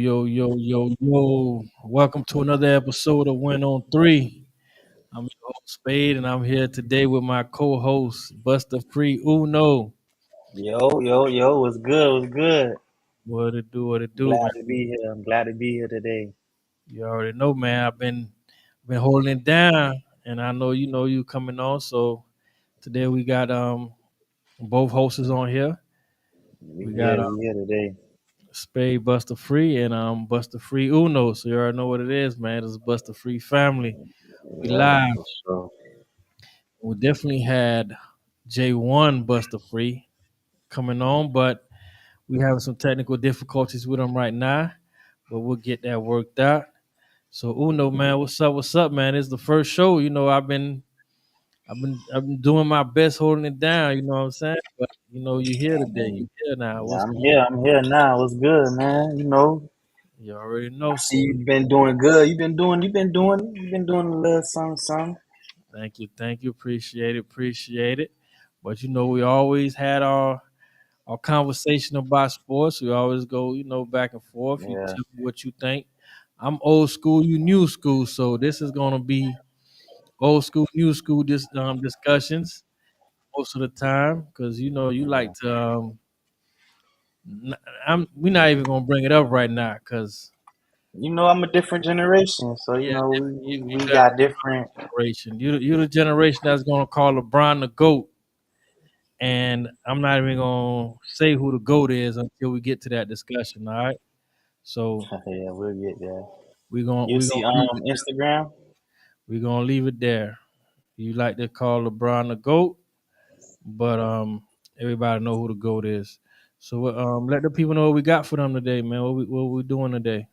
yo. Welcome to another episode of Win on Three. I'm your host, Spade, and I'm here today with my co host, Buster Free Uno. Yo, what's good? What's good? What it do, man? Glad to be here. I'm glad to be here today. You already know, man. I've been holding it down, and I know you coming on. So today we got both hosts on here. We got We here today. Spade Buster Free and Buster Free Uno. So you already know what it is, man. It's Buster Free family. We Yeah, live. for sure. We definitely had J1 Buster Free coming on, but we having some technical difficulties with him right now. But we'll get that worked out. So Uno, man, what's up? What's up, man? It's the first show. I've been doing my best holding it down. You know what I'm saying? But you're here I today. mean, You're here now. yeah, What's I'm going here. on? I'm here now. What's good, man? You already I know. see So you've been doing good. You've been doing a little something. thank you. Appreciate it. But we always had our conversation about sports. We always go, back and forth. You Yeah, tell me what you think. I'm old school, you new school, so this is gonna be old school, new school discussions most of the time because you like yeah. to. We're not even gonna bring it up right now because I'm a different generation, so yeah, we you got got different. a generation. You the generation that's gonna call LeBron the goat, and I'm not even gonna say who the goat is until we get to that discussion. All right, so Yeah, we'll get there. we're gonna You we're see, gonna leave Instagram. We're gonna leave it there. You like to call LeBron the GOAT, but everybody know who the GOAT is. So let the people know what we got for them today, man. What we doing today?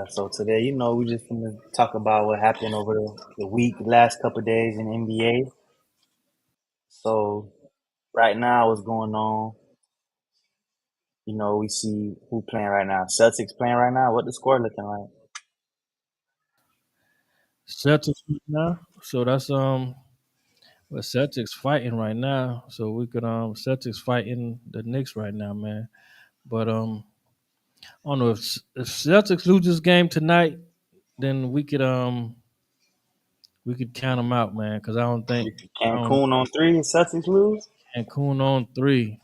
So today, we just gonna talk about what happened over the week, the last couple of days in NBA. So right now, what's going on? We see who playing right now. Celtics playing right now. What the score looking like? Celtics right now. So that's well, Celtics fighting right now. So we could Celtics fighting the Knicks right now, man. But I don't know if Celtics lose this game tonight, then we could count them out, man. Because I don't Cancun on three. Celtics lose. Cancun on three.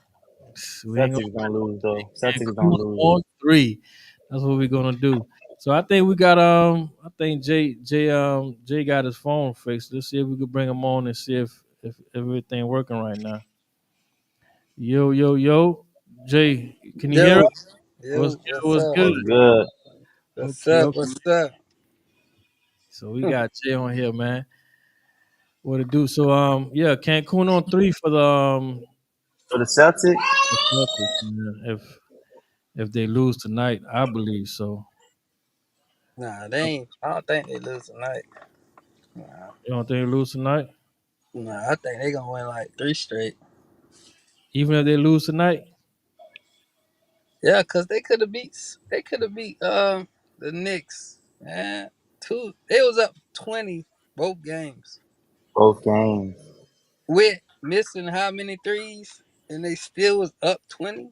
We ain't Celtics don't lose though. Celtics Cancun don't lose. on three. That's what we're gonna do. So I think we got I think Jay got his phone fixed. Let's see if we could bring him on and see if everything working right now. Yo, Jay, can you hear Yo, us? What's yo, good? what's What's up? good? What's good? What's Okay, up? okay. What's up? So we got Jay on here, man. What to do? So yeah, Cancun on three for For the Celtics, the Celtics, man. If they lose tonight, I believe so. Nah, they ain't. I don't think they lose tonight. Nah, You don't think they lose tonight? I think they gonna win like three straight. Even if they lose tonight? Yeah, cause they could have beat the Knicks. Man, two. They was up 20 both games both games. with missing how many threes, and they still was up 20. It's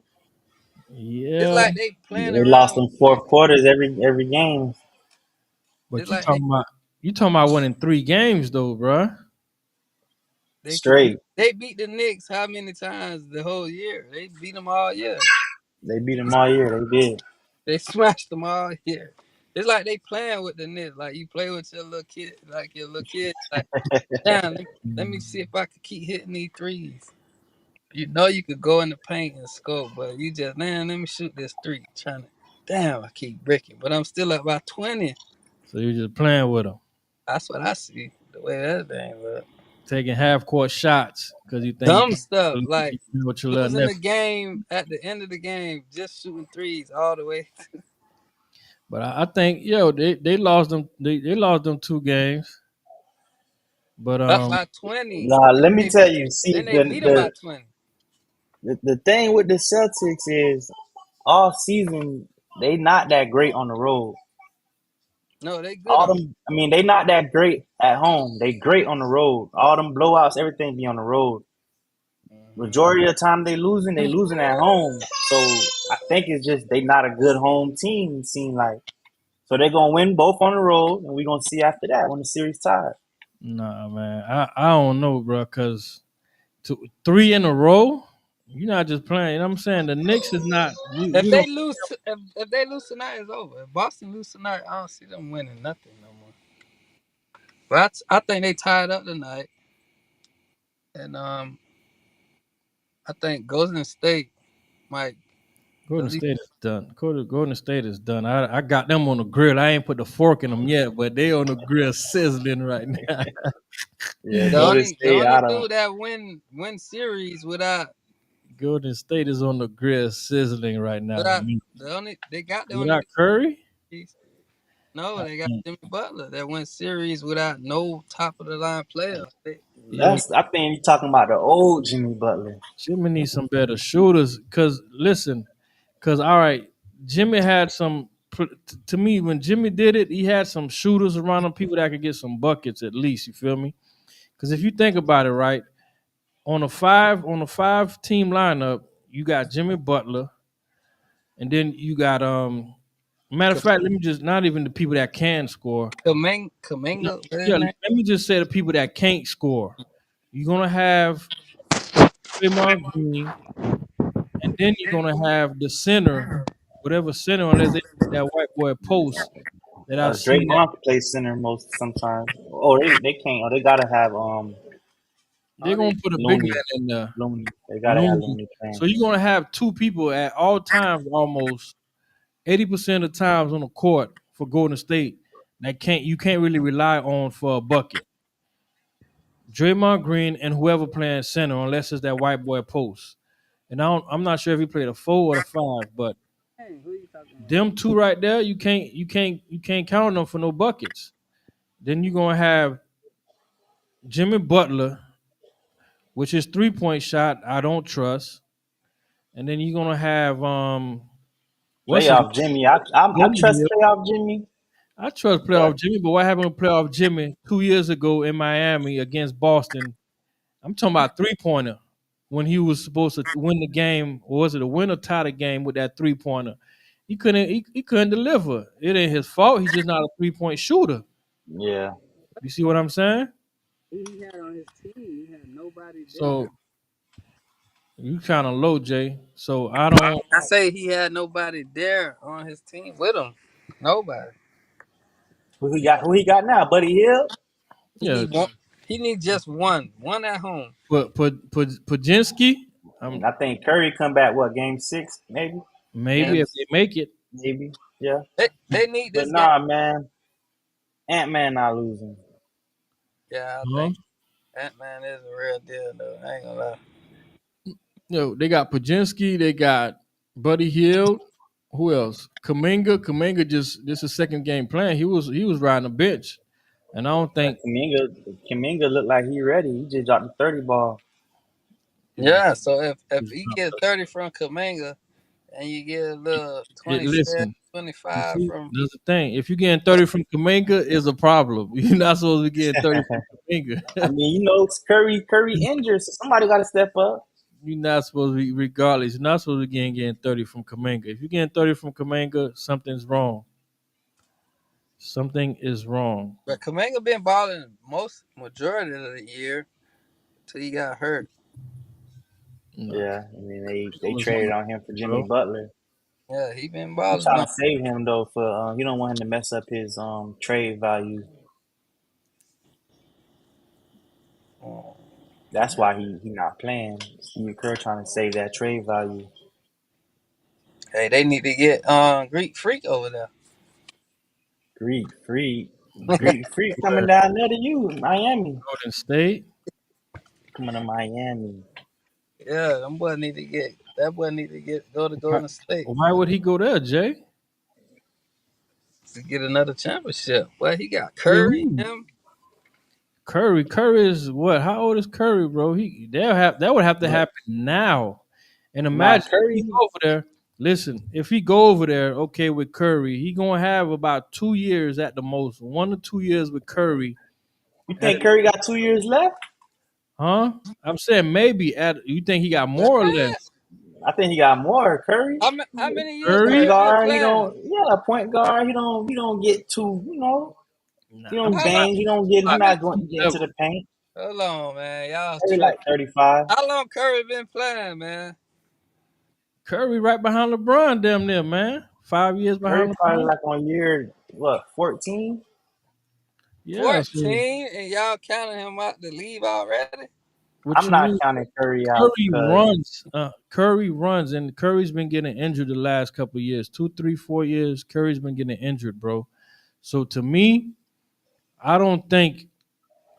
Yeah, like they playing They lost around in with fourth Brooklyn. quarters every game. but It's like they you talking about winning three games though, bruh. they could beat Straight. they beat the Knicks how many times the whole year? They beat them all year. They beat them all year. They did. They smashed them all here. It's like they playing with the Knicks. Like you play with your little kid, like your little kid. Like, damn, let me see if I can keep hitting these threes. You know you could go in the paint and score, but you just, man, let me shoot this three. Trying to, damn, I keep breaking, but I'm still up by 20. So you're just playing with them, That's what I see. The way that thing was. taking half court shots because you think Dumb stuff, like you can with your little losing the nephew. game at the end of the game, just shooting threes all the way. But I think they lost them they lost them two games. But Up by 20. Nah, let me They, tell you. then See, they beat them by 20. the thing with the Celtics is all season they not that great on the road. No, they good All on. them, I mean, they not that great at home. They great on the road. All them blowouts, everything be on the road. majority of the time they losing at home. So I think it's just they not a good home team. It seems like so they're gonna win both on the road, and we're gonna see after that when the series tied. Nah, man, I don't know, bro, because three in a row, you're not just playing. You know what I'm saying? The Knicks is not. If We they don't. lose, if they lose tonight, it's over. If Boston lose tonight, I don't see them winning nothing no more. But I think they tied up tonight, and I think Golden State might Golden at least. State is done. Golden State is done. I got them on the grill. I ain't put the fork in them yet, but they on the grill sizzling right now. Yeah, The Golden only the State. only I don't. dude that win series Golden State is on the grill sizzling right now. without the only they got the only Without Curry, series. No, I they got think Jimmy Butler that win series without no top of the line player. yeah, That's. I think you're talking about the old Jimmy Butler. Jimmy needs some better shooters. Cause listen, cause all right, Jimmy had some. To me, when Jimmy did it, he had some shooters around him, people that could get some buckets at least. You feel me? Because if you think about it, right, on a five team lineup, you got Jimmy Butler, and then you got matter of fact, let me just not even the people that can score. Kaminga, what his Yeah, name? let me just say the people that can't score. You're gonna have Draymond Green, and then you're gonna have the center, whatever center, unless they put that white boy post that I've seen that Draymond can play center most sometimes. Oh, they can't. Oh, they gotta have they're All gonna they put a big man Looney. in there. Looney. They gotta have Looney. Looney playing. So you're gonna have two people at all times, almost 80% of the times on the court for Golden State that can't really rely on for a bucket. Draymond Green and whoever playing center, unless it's that white boy post. And I'm not sure if he played a 4 or a 5, but Hey, who you talking about? them two right there, you can't count on them for no buckets. Then you're gonna have Jimmy Butler, which is 3-point shot I don't trust, and then you're gonna have what's his Playoff Jimmy. I Buddy trust Hield. playoff Jimmy, I trust but playoff Jimmy, but what happened with playoff Jimmy 2 years ago in Miami against Boston? I'm talking about 3-pointer when he was supposed to win the game, or was it a win or tie the game with that 3-pointer? He couldn't deliver. It ain't his fault. He's just not a 3-point shooter. yeah. You see what I'm saying? Who he had on his team? He had nobody there. So you kind of low, Jay. So I don't. I say he had nobody there on his team with him. Nobody. Who he got now? Buddy Hill. He Yeah, need one. He need just one at home. Pudzinski. And I think Curry come back what game 6 maybe. Maybe Game if they make it. maybe yeah. They need But this game. nah, man, Ant Man not losing. Yeah, I Huh? think Ant Man is a real deal though. I ain't gonna lie. They got Pudzinski. They got Buddy Hield. Who else? Kaminga. Kaminga just this is second game playing. He was riding the bench, and I don't think Kaminga looked like he ready. He just dropped the 30 ball. Yeah, so if he's he not. get 30 from Kaminga and you get a little 27, Listen, you 25 see, from that's the thing. If you're getting 30 from Kaminga, is a problem. You're not supposed to be getting 30 from Kaminga. I mean, it's Curry injured, so somebody got to step up. You're not supposed to be, regardless. You're not supposed to be getting 30 from Kaminga. If you're getting 30 from Kaminga, something's wrong. Something is wrong. but Kaminga been balling most majority of the year till he got hurt. No, Yeah, I mean they was on traded the on him for Jimmy bro. Butler. Yeah, he been I'm balling trying though. to save him though for he don't want him to mess up his trade value. Oh. That's why he not playing. Steve Kerr trying to save that trade value. Hey, they need to get Greek Freak over there. Greek Freak, Greek Freak coming down there to you, Miami. Golden State. Coming to Miami. Yeah, them boy need to get that boy need to get go to Why, Golden State why would he go there, Jay? to get another championship. Well, he got With Curry, who? him. Curry. Curry is what? How old is Curry, bro? That would have to But happen now. And nah, imagine if he Curry. go over there. Listen, if he go over there, okay, with Curry, he gonna have about 2 years at the most, 1 to 2 years with Curry. You At think Curry got 2 years left? Huh? I'm saying maybe. At you think he got more or What? less? I think he got more. Curry, How many years point Curry? Curry been guard. He playing? don't. Yeah, point guard. He don't get too. Nah, He I'm don't How saying long? bang. He don't get. He How like many? not going to get into level. the paint. Hold on, man. Y'all Maybe tripping. like 35. How long Curry been playing, man? Curry right behind LeBron, damn near man. 5 years Curry behind probably LeBron. like on year what 14. Yeah. So 14, and y'all counting him out to leave already? what I'm you not mean? counting Curry out Curry because runs. Curry runs, and Curry's been getting injured the last couple of years. 2, 3, 4 years. Curry's been getting injured, bro. So to me, I don't think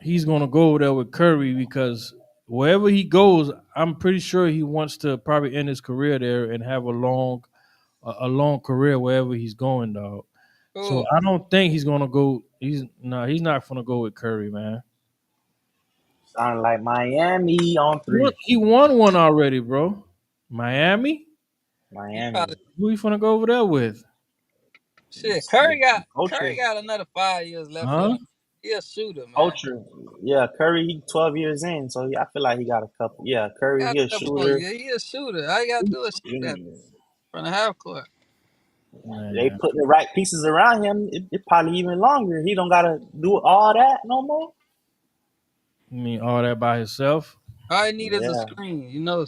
he's gonna go over there with Curry because wherever he goes, I'm pretty sure he wants to probably end his career there and have a long career wherever he's going, dog. So Who? I don't think he's gonna go. He's not gonna go with Curry, man. sounding like Miami on three. He won one already, bro. Miami. He Miami. probably Who you gonna go over there with? shit. The Curry culture. got another 5 years left in Huh? him. He a shooter, man. Culture. Yeah, Curry, he 12 years in, so I feel like he got a couple. Yeah, Curry, Got he a a couple more shooter. years. He a shooter. All you gotta do is shoot that You- from the half court. They Man, put the right pieces around him. It probably even longer. He don't gotta do all that no more. I mean all that by himself. All you need is a Yeah, screen. You know,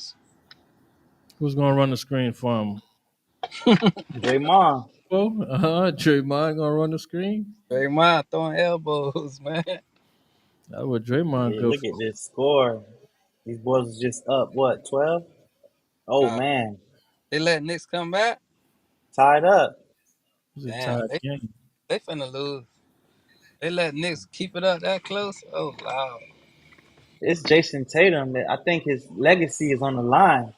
Who's gonna run the screen for him? Draymond. Well, Draymond gonna run the screen. Draymond throwing elbows, man. That's what Draymond Yeah, good look at for. this score. These boys is just up what 12? Oh Uh, man, they let Knicks come back. tied up. It's a Damn, tied game. they finna lose. They let Knicks keep it up that close. Oh wow. It's Jason Tatum. That I think his legacy is on the line.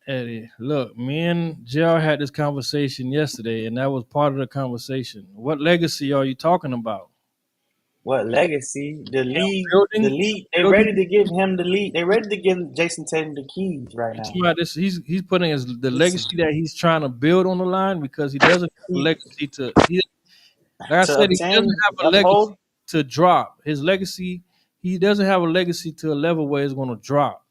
Eddie, look, me and JR had this conversation yesterday, and that was part of the conversation. What legacy are you talking about? What legacy? The Building, league. They ready building. to give him the lead. They ready to give Jason Tatum the keys right You now. talking about this? He's putting the Listen, legacy that he's trying to build on the line because he doesn't have a he, legacy to. Like I to said, he doesn't obtain, have a legacy uphold. to drop. His legacy, he doesn't have a legacy to a level where it's going to drop.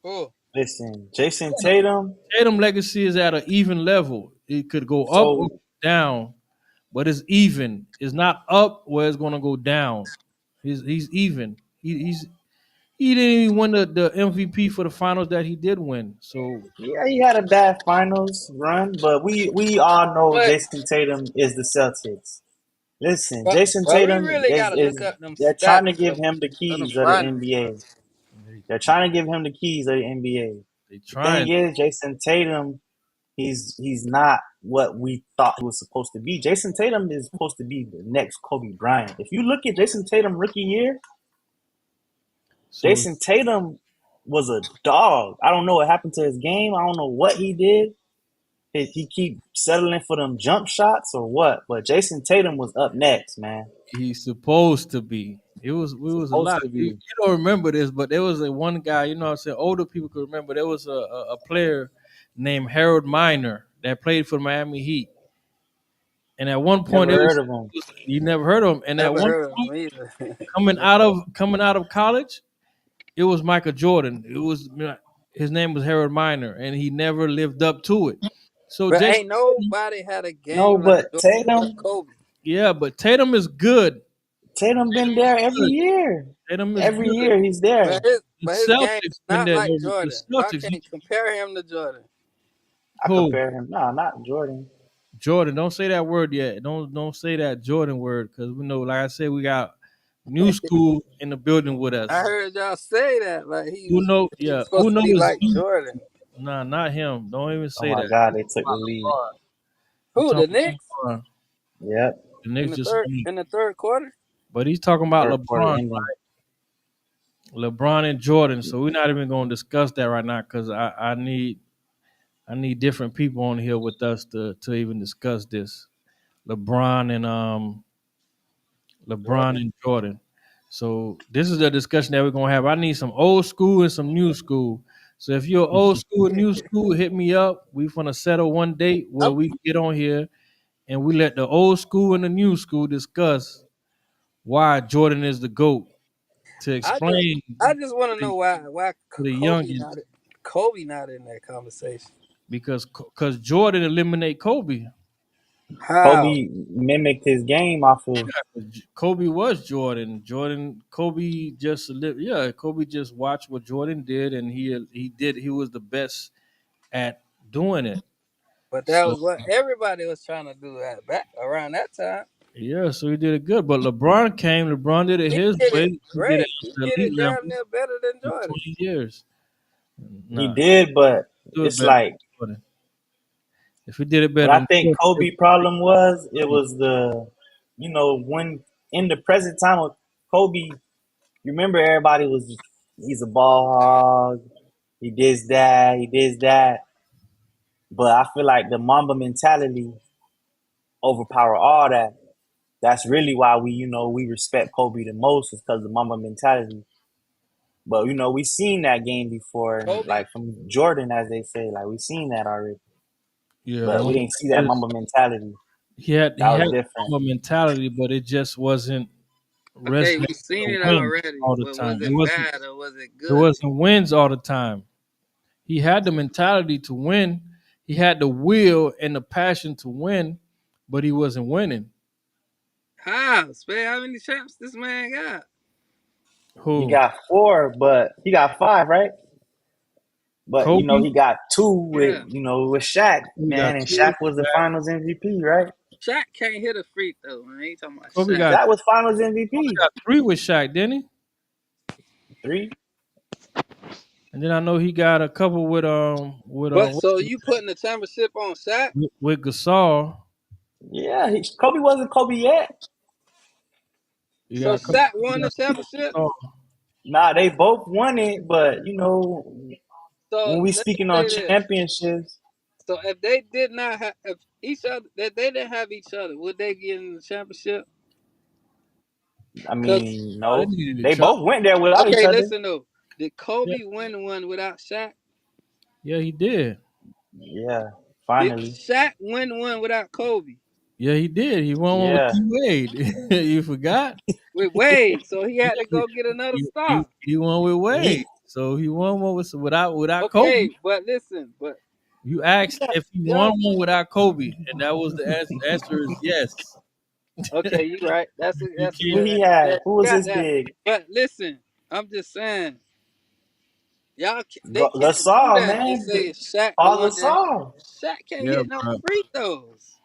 Oh, Listen, Jason Tatum. Tatum legacy is at an even level. It could go up or So down, but it's even. It's not up where it's going to go down. He's even. He didn't even win the MVP for the finals that he did win. So yeah, he had a bad finals run, but we all know but Jason Tatum is the Celtics. Listen, Jason but we Tatum really is gotta look is up them they're trying stats to give him the of them keys of the finals. NBA. They're trying to give him the keys of the NBA. they The thing trying. is, Jason Tatum, he's not what we thought he was supposed to be. Jason Tatum is supposed to be the next Kobe Bryant. If you look at Jason Tatum rookie year, So Jason Tatum was a dog. I don't know what happened to his game. I don't know what he did. He keep settling for them jump shots or what? But Jason Tatum was up next, man. he's supposed to be. We was a Supposed lot. to You, be. you don't remember this, but there was a one guy. You know, what I'm saying older people could remember. There was a player named Harold Miner that played for Miami Heat, and at one point Never heard of him. you never heard of him. And at Never one heard of point, them either. coming out of college, it was Michael Jordan. It was his name was Harold Miner, and he never lived up to it. So But Jason, ain't nobody had a No, game like but Jordan or Tatum, Kobe. yeah, but Tatum is good. Tatum been there every Good. year. Tatum is Every good. year he's But there. The his game Celtics is been not there. like The Jordan. I Celtics, can't compare him to Jordan. I who? compare him. No, not Jordan. Jordan. Don't say that word yet. Don't say that Jordan word because we know, like I said, we got new school in the building with I us. heard y'all say that like Who know? he was Yeah, who supposed to be knows? like Jordan. Nah, not him. Don't even Oh say my that. God, We they took the talking lead. about LeBron. We Who, the talking Knicks? about LeBron. Yep. The Knicks just won. In the third quarter? But he's talking about Third quarter LeBron, ending. LeBron and Jordan. So we're not even going to discuss that right now because I need different people on here with us to even discuss this. LeBron and LeBron Jordan. and Jordan. So this is the discussion that we're gonna have. I need some old school and some new school. So if you're old school and new school, hit me up. We gonna settle one date where I'm, we get on here and we let the old school and the new school discuss why Jordan is the GOAT. to I just explain I just want to to know why the youngins Kobe not in that conversation. because Jordan eliminate Kobe. How? Kobe mimicked his game off of. Kobe was Jordan. Kobe just lived. Yeah, Kobe just watched what Jordan did, and he was the best at doing it. But that So was what everybody was trying to do at back around that time. yeah, so he did it good. But LeBron came. LeBron did it He his did it way. He did it great. at He the did elite it level damn near better than for Jordan. 20 years. He Nah, did, but do it it's better like than Jordan. If he did it what better I than think Jordan, Kobe problem was. It everybody- was when in the present time of Kobe, you remember everybody was he's a ball hog. He did that. He did that. But I feel like the Mamba mentality overpower all that. That's really why we respect Kobe the most is because the Mamba mentality. But we seen that game before, and Kobe, like from Jordan, as they say, like we seen that already. yeah, But we didn't see that Mamba mentality. he had That he was had different. a mentality, but it just wasn't okay, resonating we seen to it win already, all the but time. was It it wasn't bad or was it it good? wasn't wins all the time. He had the mentality to win. He had the will and the passion to win, but he wasn't winning. How? Spade, how many champs this man got? He Who? got four, but he got five, right? But Kobe? he got two Yeah. with Shaq, Kobe got man, and two. Shaq was the Finals MVP, right? Shaq can't hit a free throw, man. He talking about Kobe Shaq. got Shaq was Finals Kobe MVP. got three with Shaq, didn't he? Three. And then I know he got a couple But so you putting the championship on Shaq? with Gasol. Yeah, Kobe wasn't Kobe yet. You So got a couple. Shaq You won the got championship? Gasol. Nah, they both won it, but So when we let me speaking on say this. championships, So if they did not have if each other that they didn't have each other, would they get in the championship? I Cause mean, Oh, they no, needed they each other. both went there without each okay, other. listen though. Did Yeah, Kobe win one without Shaq? yeah, he did. Yeah, Did finally. Shaq win one without Kobe? Yeah, he did. He won one with Yeah, T Wade. You forgot? With Wade, so he had to Yeah, go get another he star. won with Wade. he So he won one without Kobe. Okay, but listen, but You you asked got if he won y'all. one without Kobe, and that was the answer. Answer is yes. Okay, you right. You That's a who can't. good he answer. had? Yeah, Who you was got his that. big? But listen, I'm just saying, they can't do Gasol, that and man, say Shaq the Paul one that Gasol. Shaq can't Yeah, hit no bro. free throws.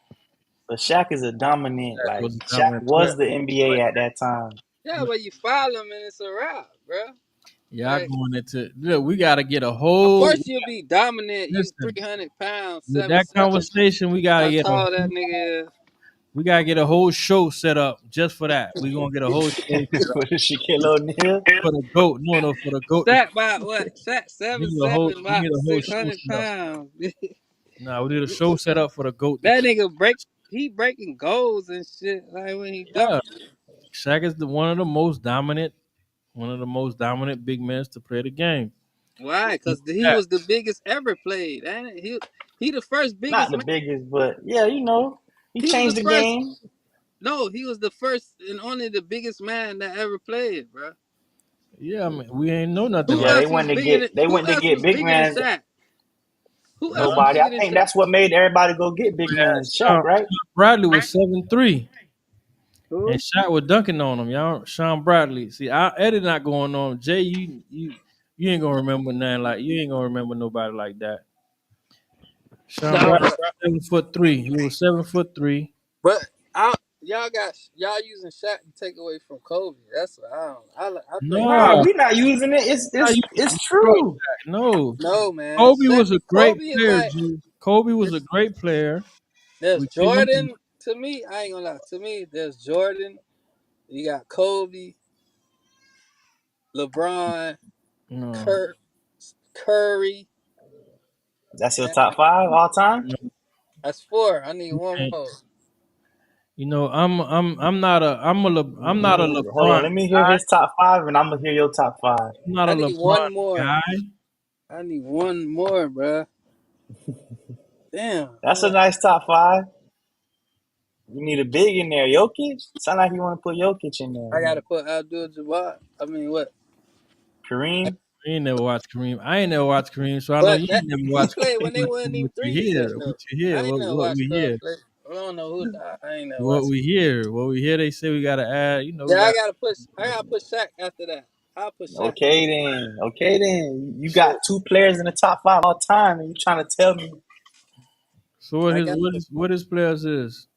But Shaq is a dominant. That Like was a Shaq dominant player. was the NBA at that time. Yeah, but you foul him and it's a wrap, bro. Y'all Like, going into look. We got to get a of whole. course you'll be dominant. You Listen, 300 pounds, with seven that seven. conversation, How tall that nigga is? we gotta get a whole show set up just for that. We gonna get a whole show set up For Shaquille O'Neal. for the goat. No, no, for the goat. Shaq by what? Shaq We seven need a whole. seven, We about need a whole six show hundred set up. pounds. Nah, we need a show set up for the goat. That nigga he breaking goals and shit like when he dunk. Yeah, Shaq is one of the most dominant big men to play the game. Why? Cause he Yeah, was the biggest ever played, ain't it? He the first Not biggest the man. biggest, but yeah, he He was the changed the first. game. No, he was the first and only the biggest man that ever played, bro. yeah. I mean, we ain't know nothing Who Yeah, like else was bigger than they Who went to else get was big bigger than man. Shaq? Who else that. was Nobody. I bigger than think Shaq? that's what made everybody go get big man. Shaq, right? Sean Bradley was 7'3", and Who? Shaq was dunking on him. Y'all, Sean Bradley. See, Eddie not going on. Jay, you ain't gonna remember nothing like you ain't gonna remember nobody like that. Sean Nah, Bradley, 7'3". He was 7'3". but y'all using Shaq to take away from Kobe. That's what I don't. I think Nah, No, we not using it. not It's you destroyed true. that. No, no man. Kobe was a great Kobe is player. like G. Kobe was a it's, great player. there's We give him Jordan to me. I ain't gonna lie. To me, there's Jordan. You got Kobe, LeBron, no, Kurt, Curry. That's your And top five all time. no. that's four. I need You one can't. more. You know, I'm not a Hold LeBron on, let me hear guy. his top five, and I'm gonna hear your top five. I'm not a I need one LeBron more. guy. I need one more, bruh. Damn. That's a nice top five. You need a big in there. Jokic. Sound like you want to put Jokic in there. I gotta put Abdul Jabbar. I mean, what? Kareem. I ain't never watched Kareem. I ain't never watched Kareem, so I know But you that ain't never he watched played Kareem. when they wasn't even What you threes hear? yet What though. you hear? I ain't never What watched we Cub hear? play. I don't know who died. I ain't never What watched. we hear? What we hear? They say we gotta add. You know, Yeah, we got. I gotta push Shaq after that. I'll put Shaq. Okay then. Okay then. You got Shit. two players in the top five all time, and you trying to tell me So what I his got players is?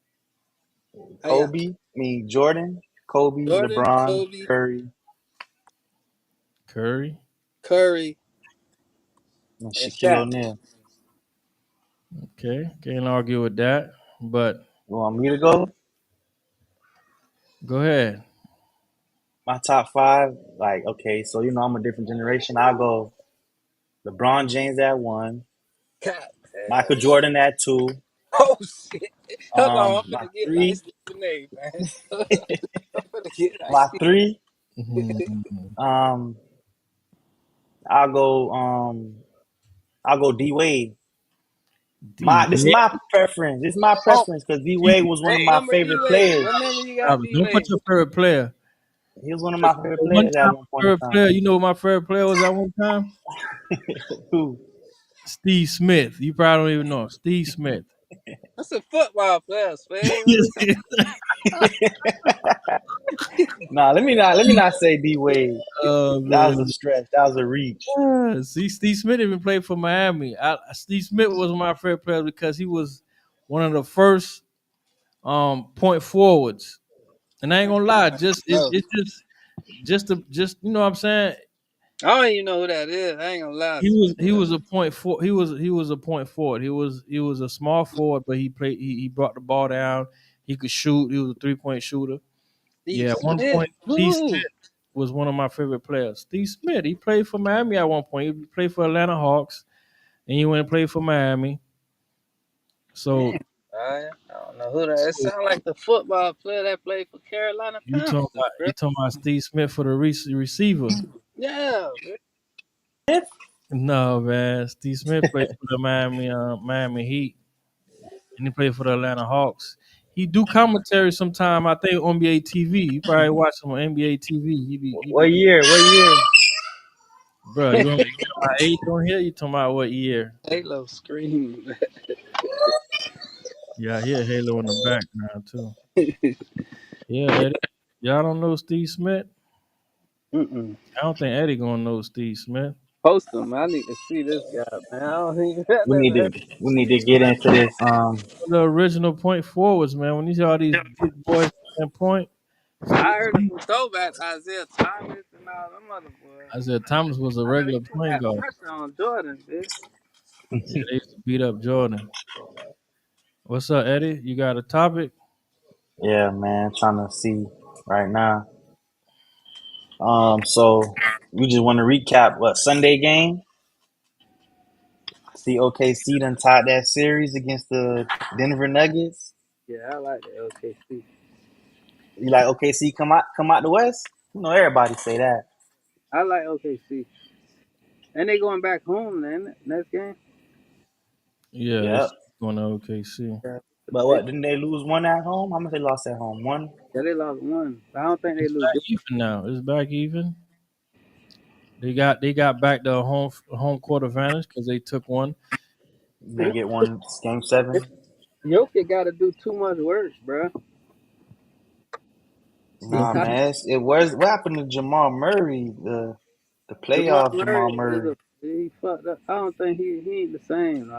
I got Kobe? I mean Jordan, Kobe, Jordan, LeBron, Kobe, Curry, Curry. Curry, and and Shaquille Shaq. O'Neal. Okay, can't argue with that. But You want me to go? go ahead. My top five, like okay, so I'm a different generation. I'll go LeBron James at one, God Michael damn. Jordan at two, Oh shit. Hold on, I'm my finna get like three, Stephen A, man. I'm finna get like my Stephen. three, Mhm. um, I'll go D Wade. D This is Wade. my preference. This is my Oh, preference because D D Wade was one of what my number D favorite Wade? players. What number you got D Don't put Wade? your favorite player. He was one of my 'Cause favorite one players at time, one my point favorite in time. player. You know what my favorite player was at one time? Who? Steve Smith. You probably don't even know him. Steve Smith. That's a football player, Spade. What Yes. you talking Nah, let me not say D Wade. Oh That was man. a stretch. That was a reach. See, Steve Smith even played for Miami. Steve Smith was my favorite player because he was one of the first point forwards. And I ain't gonna lie, just No. it's just you know what I'm saying. I don't even know who that is. I ain't gonna lie He to was he you. was a point for he was a point forward. He was a small forward, but he brought the ball down. He could shoot. He was a 3-point shooter. Steve Yeah, at one Smith. point Steve Who? Smith was one of my favorite players. Steve Smith. He played for Miami at one point. He played for Atlanta Hawks, and he went and played for Miami. So, I don't know who that. It so sounds like the football player that played for Carolina you talking Panthers, about bro. you talking about Steve Smith for the receiver? Yeah, bro. No, man. Steve Smith played for the Miami Heat, and he played for the Atlanta Hawks. He do commentary sometime. I think on NBA TV. You probably watch him on NBA TV. What year? What year? Bro. You want me to get my age on here? You talking about what year? Halo scream. Yeah, I hear Halo in the background too. Yeah, Eddie. Y'all don't know Steve Smith? Mm-mm. I don't think Eddie gonna know Steve Smith. Post him. I need to see this guy, man. I don't even I We need never heard. to we need to get into this. The original point forwards, man. When you see all these big boys playing point, Steve, I heard of some throwbacks, Isaiah Thomas and all them other boys. I said Thomas was a I know he regular put point that guard. pressure on Jordan, bitch. Yeah, they used to beat up Jordan. What's up, Eddie? You got a topic? Yeah, man. Trying to see right now. So we just want to recap what Sunday game. See, OKC done tied that series against the Denver Nuggets. Yeah, I like the LKC. You like OKC come out the West? Everybody say that. I like OKC. And they going back home then next game. Yeah, they Yep. going to OKC. Yeah, But they, what, didn't they lose one at home? How much they lost at home? One? yeah, they lost one. But I don't think they It's lose back this. even now. It's back even. They got back the home court advantage because they took one. They get one game seven? Jokic got to do too much work, bro. He Nah, tired. man. What happened to Jamal Murray? The Jamal playoff Jamal Murray Murray. he fucked up. I don't think he ain't the same.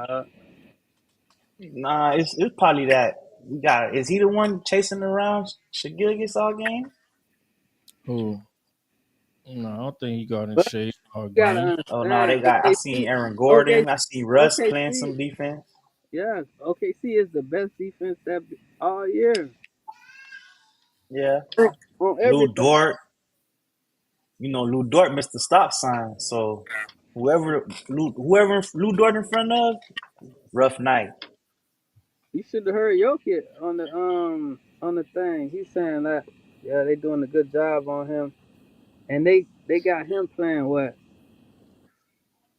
Nah, it's probably that we got. Is he the one chasing around Shagilgis all game? Oh no, I don't think he got in But shape all you gotta game. Oh no, understand, they got. I seen Aaron OKC, Gordon. I seen Russ playing OKC, some defense. yeah, OKC is the best defense that all year Yeah, on Lou everything. Dort. Lou Dort missed the stop sign. So whoever Lou Dort in front of, rough night. You should have heard Jokic on the thing. He's saying that yeah, they doing a good job on him, and they got him playing what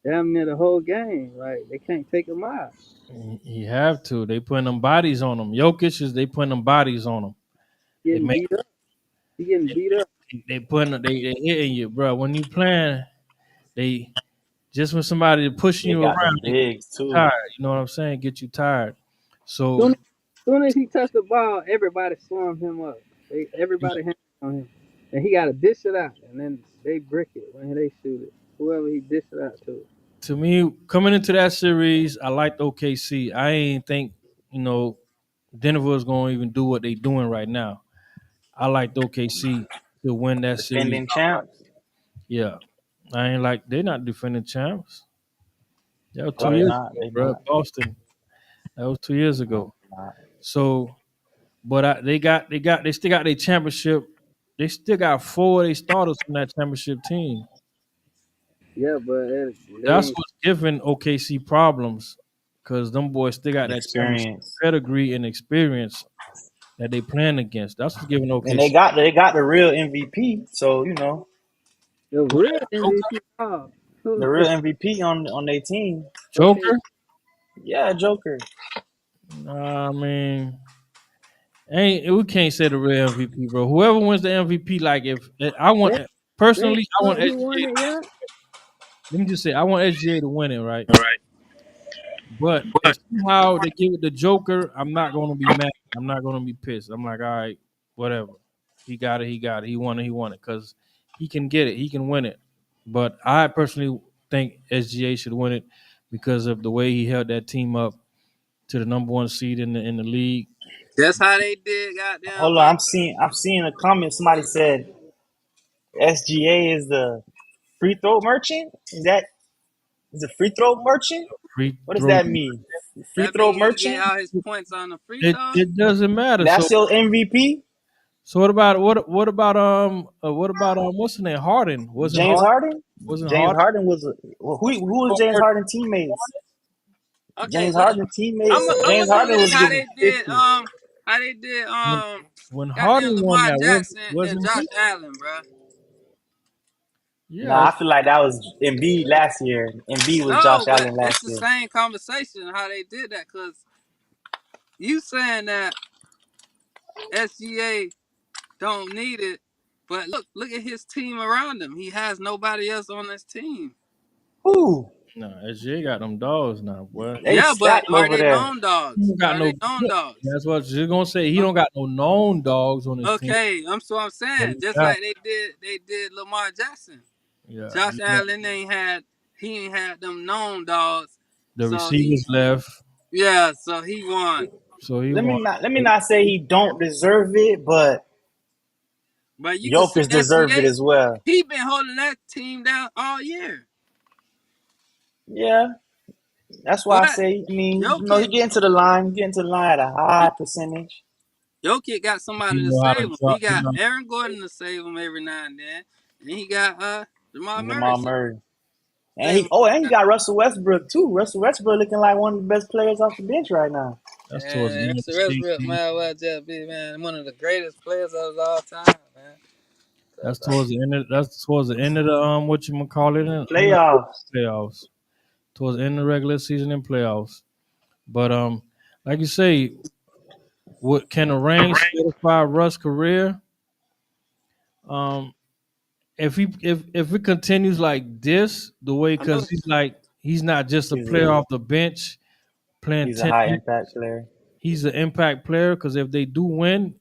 damn near the whole game. Like they can't take him out. He have to. They putting them bodies on him. Jokic is they putting them bodies on him. It Getting make beat up. He getting beat up. they hitting you, bro. When you playing, they just when somebody pushing They you got around, them they get bigs you too. tired. You know what I'm saying? Get you tired. So Soon, soon as he touched the ball, everybody swarmed him up. Everybody hands on him, and he got to dish it out, and then they brick it when they shoot it. Whoever he dish it out to. to me, coming into that series, I liked OKC. I ain't think you know Denver is going to even do what they doing right now. I liked OKC to win that series Defending outright. champs. Yeah, I ain't like they're not defending champs. That was No, 2 they years not. ago, They bro. not. Boston. That was 2 years No, ago. they not. So, but they still got their championship. They still got four of their starters from that championship team. Yeah, but they That's ain't. what's giving OKC problems because them boys still got that championship Experience. pedigree and experience that they playing against. That's what's giving And OKC. they got the real MVP. So you know The Who real that Joker? MVP. Oh, the real MVP on their team. okay. Joker? Yeah, Joker. Nah, I mean, ain't we can't say the real MVP, bro. Whoever wins the MVP, like if I want They, they personally, I want who won SGA. it yet? Let me just say, I want SGA to win it, right? But if somehow they give it the Joker, I'm not gonna be mad. I'm not gonna be pissed. I'm like, all right, whatever. He got it. He got it. He won it. He won it because he can get it. He can win it. But I personally think SGA should win it because of the way he held that team up to the number one seed in the league. That's how they did. Goddamn. Hold on, I'm seeing a comment. Somebody said SGA is the free throw merchant. Is a free throw merchant? Free What does throw. that mean? Free That throw mean he get merchant? all his points on the free throw. It doesn't matter. That's your MVP? So what about what's his name Harden? Wasn't James Harden Harden? wasn't James Harden? Harden was who was James Harden teammates? Okay, James look. Harden teammates. I'm James gonna go Harden with was how getting they did. 50. How they did. when when Goddamn Harden won Lamar that Jackson and wasn't Josh he? Allen, bro. Yeah, Nah, I feel like that was Embiid last year. Embiid was Josh No, but Allen it's last the year. same conversation how they did that. Cause you saying that SGA don't need it, but look at his team around him. He has nobody else on his team. Who? no, SJ got them dogs now, boy. They Yeah, but stacked are over they there. known He dogs? don't got Are they no. known dogs? That's what you're gonna say. He Uh, don't got no known dogs on his team. Okay, I'm But saying he just got like they did Lamar Jackson. yeah, Josh he got Allen he ain't had them known dogs. the So receivers left, so he won. so he won. Let me not say he don't deserve it, but But you can see Jokic deserve it SGA, as well. he been holding that team down all year. Yeah, that's why I But say. I mean, you know, he Jokic getting to the line, getting to the line at a high percentage. Jokic got somebody He to know how to save him. He drop. got Aaron Gordon to save him every now and then. And he got Jamal Murray Jamal to Murray, save him. and he got Russell Westbrook too. Russell Westbrook looking like one of the best players off the bench right now. That's towards the And end of that's the the Westbrook, season. man, well just be man, one of the greatest players of all time, man. That's 'Cause, towards the end. That's towards the end of the what you gonna call it in the Playoffs. playoffs. Towards the end of the regular season and playoffs. But like you say, what can the rain solidify Russ' career? Um, if it continues like this, the way I know because he's not just a He's player a off the bench playing he's a 10 high impact minutes. player. He's an impact player because if they do win,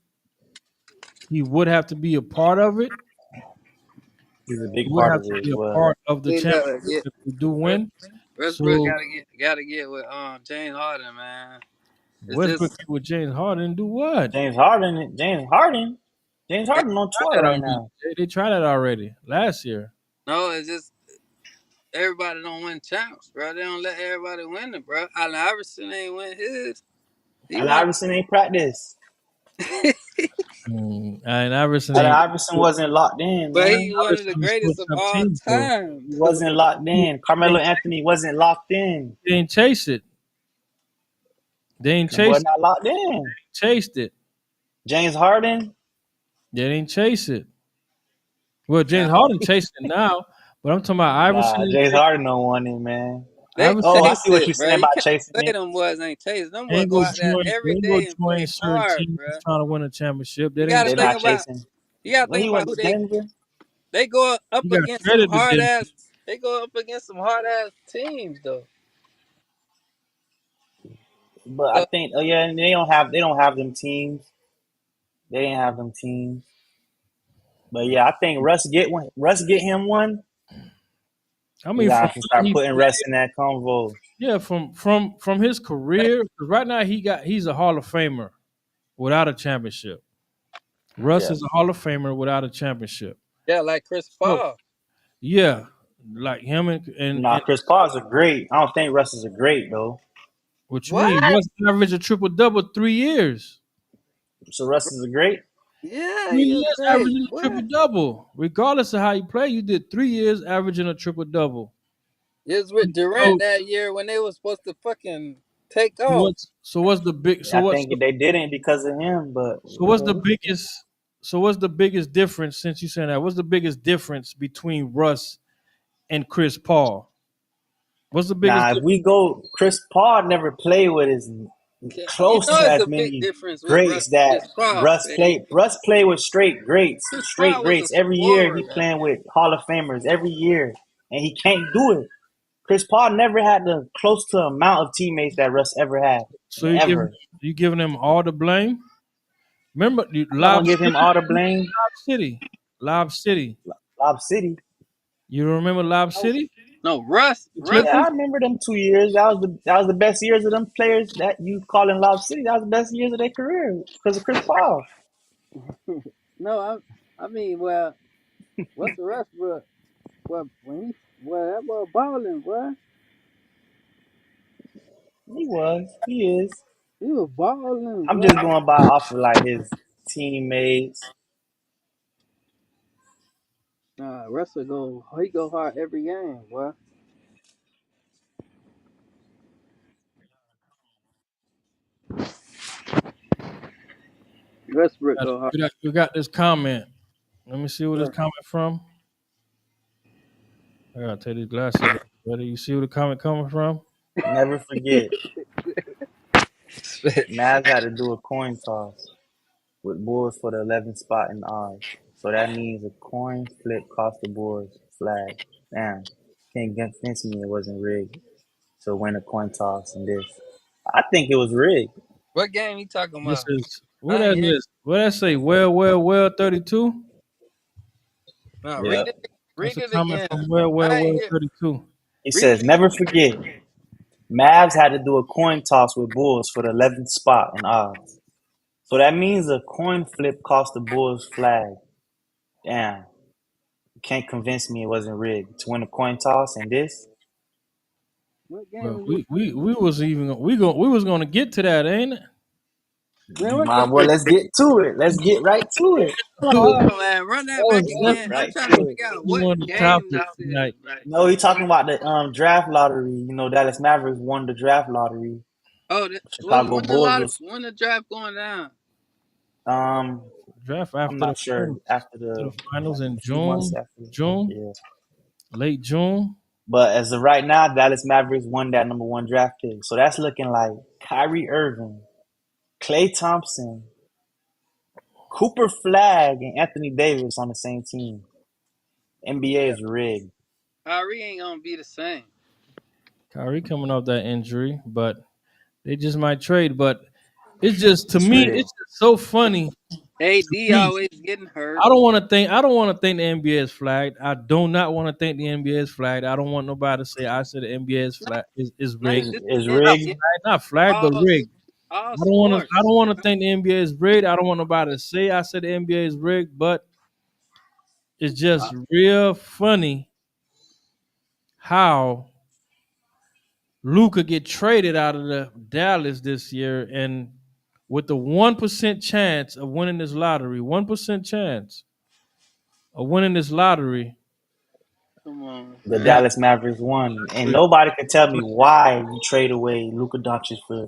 he would have to be a part of it. He's a He big would part have of to it be as a well. part of the he never championship get if they do West- win. Westbrook So gotta get with James Harden, man. It's Westbrook just with James Harden do what? James they Harden on Tried tour that right already. now. They tried that already last year. no, it's just everybody don't win champs, bro. They don't let everybody win it, bro. Allen Iverson ain't win his. He Allen won. Iverson ain't practice. And Iverson Allen ain't. Iverson wasn't locked in, But man. he one of Iverson the on a greatest switch of up all team though. time. He wasn't locked He, in. he, Carmelo ain't, Anthony wasn't locked in. he ain't chase it. They ain't The boy chased not locked in. chased it. James Harden, They didn't chase it. Well, Nah, James Harden chasing it now, but I'm talking about Iverson nah, didn't James chase Harden don't want it, man. they Iverson Oh, I chased see what it, you're bro. saying You about can't chasing say it. them boys ain't chased. Them boys ain't go go out there join every ain't go day and join play certain hard, teams bro. trying to win a championship. They You didn't gotta They're chase think not about chasing. You gotta when think he about went who to Denver. they go He up got against some traded to hard Denver. ass. They go up against some hard ass teams though. But I So think, oh yeah, and they don't have them teams. They didn't have them teams. But yeah, I think Russ get one. Russ get him one. I We mean, from gotta have to where start he putting played, Russ in that convo. yeah, from his career. 'Cause right now he's a Hall of Famer without a championship. Russ Yeah. is a Hall of Famer without a championship. yeah, like Chris So Paul. yeah, like him and Nah, Chris Paul's a great. I don't think Russ is a great though. what you mean? What? Russ averaged a triple double 3 years. So Russ is a great. Yeah, Three you're years great. averaging a triple What? double. Regardless of how you play, you did 3 years averaging a triple double. It was with Durant So that year when they was supposed to fucking take off. what's the big I think they didn't because of him, but so what's the okay. biggest what's the biggest difference since you saying that? What's the biggest difference between Russ and Chris Paul? What's the biggest Now, if difference? we go, Chris Paul never played with as You close know to it's as a big many difference with Russ greats that Chris Paul, Russ babe. played. Russ played with Chris straight Paul was a greats every year. scorer He though. playing with Hall of Famers every year, and he can't do it. Chris Paul never had the close to amount of teammates that Russ ever had, So ever. you giving them all the blame? Remember I'm not gonna give him all the blame. City, Lob City. Lob City. You remember Lob City, No, the Yeah, Clippers? I remember them 2 years. That was the best years of them players that you calling Lob City. That was the best years of their career because of Chris Paul. no, I mean, well, what's the rest? But well, when that boy balling, boy, He was. He is. he was balling, I'm boy. just going by off of like his teammates. Nah, Russell he go hard every game, boy. Westbrook go hard. We got this comment. Let me see where this comment from. I gotta take these glasses off. Brother, you see where the comment coming from? Never forget, Mavs had to do a coin toss with Bulls for the 11th spot in odds. So that means a coin flip cost the Bulls flag. Damn, can't convince me it wasn't rigged to win a coin toss in this. I think it was rigged. What game he talking This about? is what I that ain't hear. is. What that say? Well, 32. No, Yeah. That's read a it comment again. from I ain't hear. 32. He Read says, it. never forget, Mavs had to do a coin toss with Bulls for the 11th spot in odds. So that means a coin flip cost the Bulls flag. Damn. You can't convince me it wasn't rigged. To win a coin toss and this, What game But is this? we was even we was gonna get to that, ain't it? Man, you what might game? well let's get to it. Let's get right to it. Hold on, man. Run that back That Let's was get again. I'm right trying to to it. figure out definitely what one of the game topics this is. tonight. No, he talking about the draft lottery. You know, Dallas Mavericks won the draft lottery. Oh, Chicago Bulls was when the draft going down? um Draft I'm after the not sure finals. after After the the finals like in a few months June, after. June, Yeah. late June. But as of right now, Dallas Mavericks won that number one draft pick. So that's looking like Kyrie Irving, Klay Thompson, Cooper Flag, and Anthony Davis on the same team. NBA Yeah, is rigged. Kyrie ain't gonna be the same. Kyrie coming off that injury, but they just might trade. But it's just to It's me, rigged. it's just so funny to AD me. always getting hurt. I don't want to think the NBA is flagged. I do not want to think the NBA is flagged. I don't want nobody to say I said the NBA is Not, flag is not rigged. Is just is the Not rigged. NBA. flagged, not flagged, but All rigged. all I sports. don't want to think the NBA is rigged. I don't want nobody to say I said the NBA is rigged, but it's Uh, just real funny how Luca get traded out of the Dallas this year and with the 1% chance of winning this lottery, 1% chance of winning this lottery, Come on, The that man. Dallas Mavericks won, and nobody could tell me why you trade away Luka Doncic for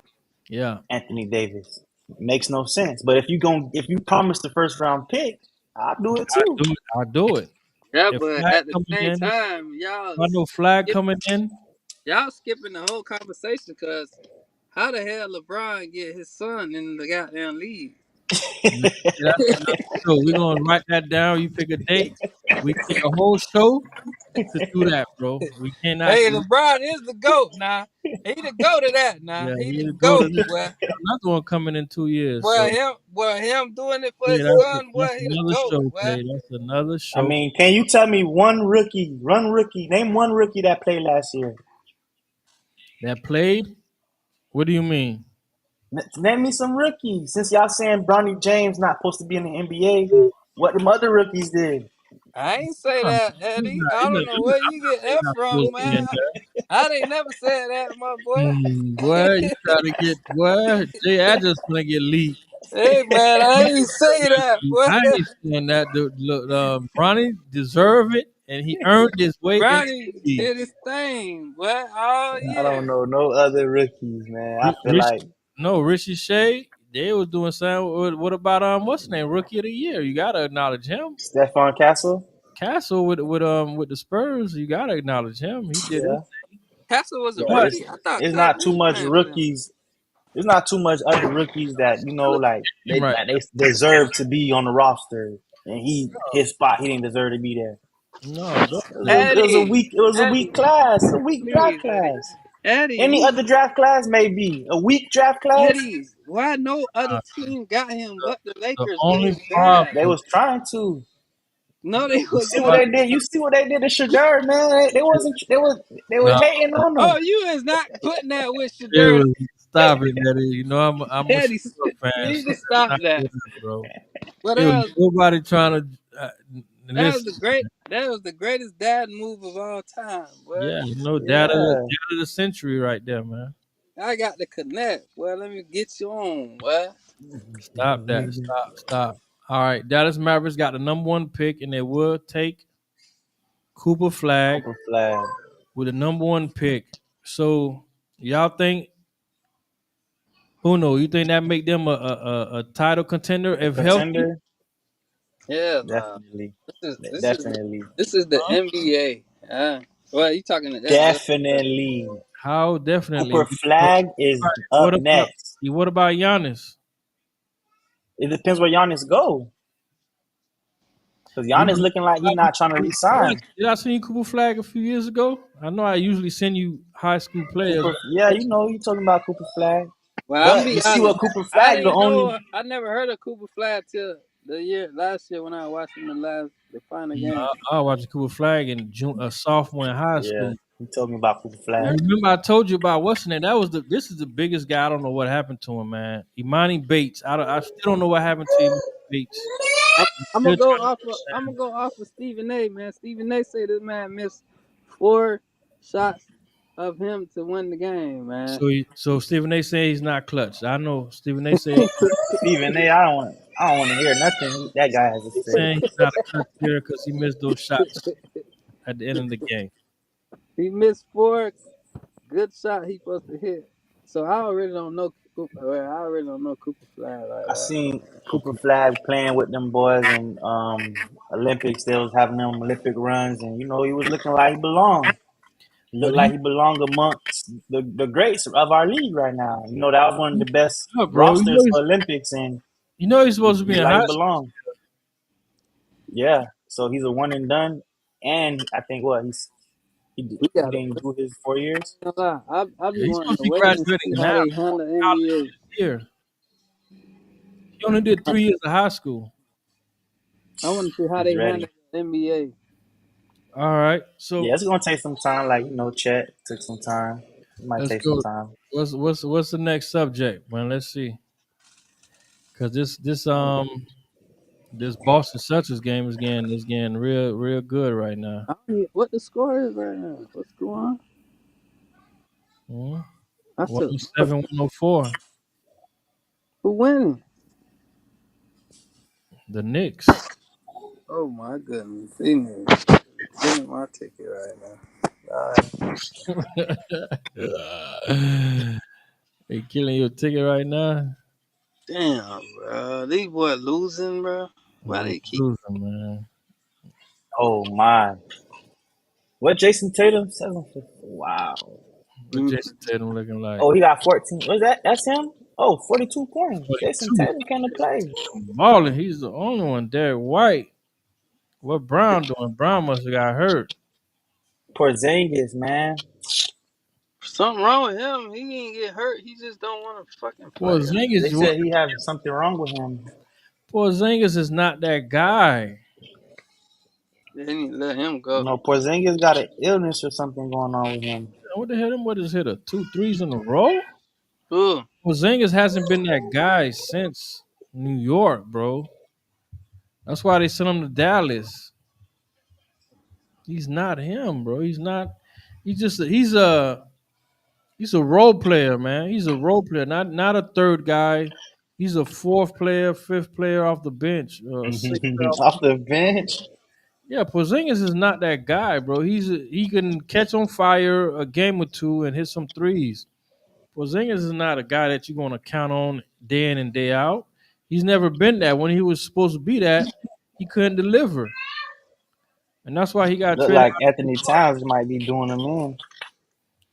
yeah, Anthony Davis. It makes no sense. But if you promise the first round pick, I'll do it too. I do it. Yeah, If but flag at the coming same in, if time, I know flag skip, coming in, y'all skipping the whole conversation because how the hell LeBron get his son in the goddamn league? That's another show. We're gonna write that down. You pick a date. We take a whole show to do that, bro. We cannot. Hey, LeBron is the GOAT now. He the GOAT of that now. Yeah, He the we go to GOAT, this. boy. Another one coming in 2 years. Boy, So him doing it for yeah, his son, boy, that's he the another GOAT, show, boy. Clay. That's another I show. mean, can you tell me one rookie, name one rookie that played last year? That played. What do you mean? Name me some rookies. Since y'all saying Bronny James not supposed to be in the NBA, what them other rookies did? I ain't say Nah, that, he's Eddie. not, I he's don't not, know he's not, where I'm you not get saying he's that not from, supposed to be man. in there. I ain't never said that, my boy. Boy, you try to get boy. Jay Adams gonna get leaked. Hey, man, I ain't say that, boy. I ain't saying that. Look, Bronny deserve it, and he earned his way in Brownie the league. did his thing, boy, all I don't year. know no other rookies, man. I feel Rich, like no, Richie Shea. They was doing something. What about what's his name? Rookie of the year. You gotta acknowledge him. Stephon Castle. Castle with the Spurs. You gotta acknowledge him. He did it. Yeah, Castle was a but But rookie. I thought it's Cut not too been much playing for them. rookies. There's not too much other rookies that like team right they deserve to be on the roster, and his spot he didn't deserve to be there. now. No, Eddie, It was a weak Eddie, class, a weak draft please, Eddie. class. Eddie, Any other draft class may be a weak draft class. Eddie, why no other uh, team got him but the the Lakers when only he bad? They problem. was trying to. No, they You was see what not. they did. You see what they did to Shadur, man. They wasn't. They was No, hating on Oh, them. you is not putting that with it Shadur. was stop it, Eddie. You know I'm a Eddie, Spurs fan, you need so to that's stop not that. good, bro. But It was nobody trying to listen. that was the greatest dad move of all time, boy. Yeah, data, Yeah. data of the century right there, man. I got the connect. Well, let me get you on, boy. Stop that. Stop. All right, Dallas Mavericks got the number one pick, and they will take Cooper Flag Cooper Flag with the number one pick. So y'all think? Who knows? You think that make them a title contender a if healthy? contender. Hell no. Definitely, This is this is definitely, this is the Huh? NBA. Well, you talking to SJ? definitely. How definitely? Cooper Flag is What up about next. what about Giannis? It depends where Giannis go. Because You Giannis know, looking like he not trying to resign. did I send you Cooper Flag a few years ago? I know I usually send you high school players. Cooper, yeah, you talking about Cooper Flag. Well, I'm gonna But be you see honest. what Cooper I Flag the didn't only know. I never heard of Cooper Flag till last year when I was watching the final game. I watched Cooper Flag in a sophomore in high yeah. school. He told me about Cooper And Flag. remember, I told you about what's his name. This is the biggest guy. I don't know what happened to him, man. Imani Bates. I still don't know what happened to Imani Bates. I'm, I'm Still gonna go trying off. I'm gonna go off of Stephen A. Man, Stephen A. say this man missed 4 shots of him to win the game. Man, so Stephen A. say he's not clutch. I know Stephen A. say Stephen A. I don't want to hear nothing that guy has to he's say. saying he's not a clutch player because he missed those shots at the end of the game. he missed 4 good shots he supposed to hit. So I already don't know. I already don't know Cooper Flag like I that. seen Cooper Flag playing with them boys in Olympics. They was having them Olympic runs, and he was looking like he belonged. He But looked like he belonged amongst the greats of our league right now. That was one of the best bro, rosters for Olympics, and he's he supposed to be looked in like high he school. belonged. Yeah, so he's a one and done, and I think We he got didn't do his 4 years. to. I be Yeah, he's wanting supposed to to be wait and graduating see how now. they handle the College NBA. this year. He only did 3 years of high school. I want to see how He's they handle ready. the NBA. All right, Yeah, so it's gonna take some time. Like Chet took some time. It might let's take some go. time. What's the next subject, man? Let's see. Cause this Boston Celtics game is getting real good right now. I don't what the score is right now. What's going on? Mm-hmm. I said, 107, 104. who winning? The Knicks. Oh my goodness. Give me my ticket right now. All right. They killing your ticket right now. Damn, bro. These boys losing, bro. Why Yeah, they keep losing, man. Oh my! What Jason Tatum 7 for? Wow. What Jason Tatum looking like? Oh, he got 14. Was that? That's him? Oh, 42 points. Jason 42. Tatum came to play. Balling. He's the only one. Derek White. What Brown doing? Brown must have got hurt. Porzingis, man. Something wrong with him. He didn't get hurt. He just don't want to fucking play. They Porzingis, said he has something wrong with him. Porzingis is not that guy. They need to let him You go. know, Porzingis got an illness or something going on with him. What the hell? Them what is hit a two threes in a row? Ooh. Porzingis hasn't been that guy since New York, bro. That's why they sent him to Dallas. He's not him, bro. He's not. He's a role player, man. He's a role player, not a third guy. He's a fourth player, fifth player off the bench, sixth player off the Off the bench. Yeah, Porzingis is not that guy, bro. He can catch on fire a game or two and hit some threes. Porzingis is not a guy that you're gonna count on day in and day out. He's never been that. When he was supposed to be that, he couldn't deliver, and that's why he got Look traded like Anthony Towns might be doing him in.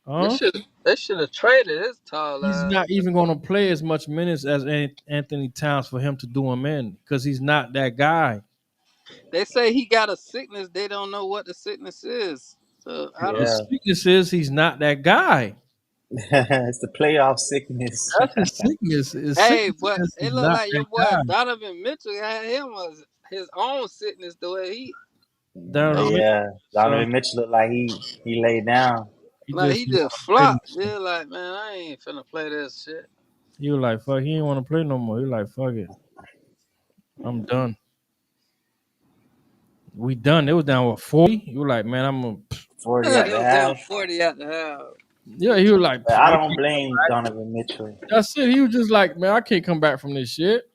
They out. Huh? should have traded his tall He's ass. not even gonna play as much minutes as Anthony Towns for him to do him in because he's not that guy. They say he got a sickness. They don't know what the sickness is. So I The don't. Yeah. sickness is he's not that guy. It's the playoff sickness. That's his sickness. His Hey, sickness but is it he's looked not like your that boy guy. Donovan Mitchell had him as his own sickness the way Donovan Mitchell, Yeah. so Donovan Mitchell looked like he laid down. he he didn't just want to play no flopped. more. Yeah, like man, I ain't finna play this shit. He was like, fuck, he didn't want to play no more. He was like, fuck it. I'm done. We done. It was down with 40. You were like, man, I'm a 40 at It the was down half. 40 at the half. yeah, he was like, But I I don't can't. blame Donovan Mitchell. That's it. He was just like, man, I can't come back from this shit.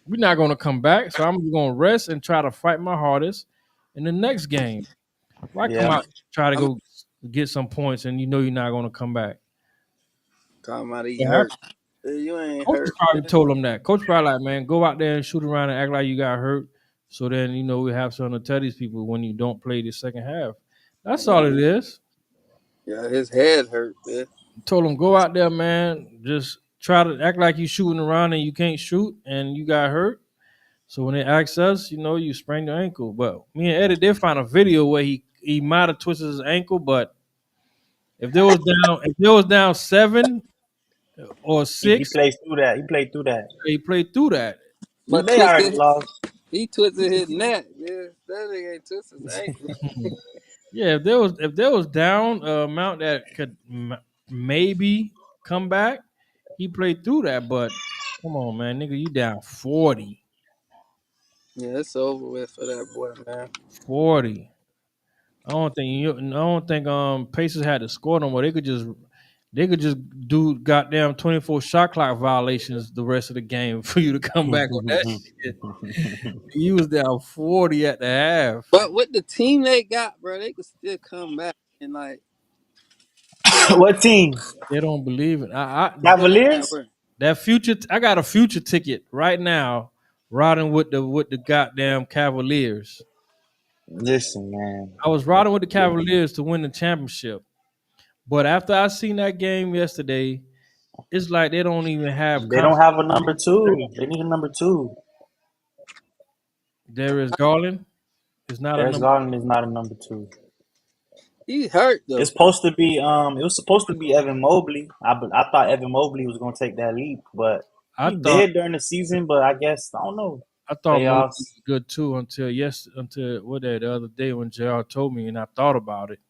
We're not gonna come back. So I'm just gonna rest and try to fight my hardest in the next game. Why come Yeah. out try to I'm go get some points and you know you're not gonna come back? talking about he What hurt. happened? You ain't Coach hurt. probably told him that. Coach probably like, man, go out there and shoot around and act like you got hurt. So then we have something to tell these people when you don't play the second half. That's all it is. Yeah, his head hurt, man. Told him go out there, man. Just try to act like you shooting around and you can't shoot and you got hurt. So when they ask us, you sprained your ankle. But me and Eddie did find a video where he might have twisted his ankle, but if there was down 7 or 6, He plays through that. He played through that. he played through that. He But they already twisted lost. he twisted his neck. Yeah, that nigga ain't twisted his ankle. Yeah, if there was down amount that could maybe come back, he played through that. But come on, man, nigga, you down 40, Yeah, it's over with for that boy, man. 40. I don't think Pacers had to score no more. They could just do goddamn 24 shot clock violations the rest of the game for you to come back on that shit. You was down 40 at the half. But with the team they got, bro, they could still come back and like What team? They don't believe it. yeah, Cavaliers? bro. That future. I got a future ticket right now, riding with the goddamn Cavaliers. Listen, man. I was riding with the Cavaliers to win the championship, but after I seen that game yesterday, it's like they don't even have They don't confidence. have a number two. They need a number two. Darius Garland is not a Darius number. Garland is not a number two. He hurt It's though. supposed to be it was supposed to be Evan Mobley. I thought Evan Mobley was gonna take that leap, but I he thought did during the season, but I guess I don't know. I thought Mobley Playoffs. was good too until what day the other day when JR told me and I thought about it.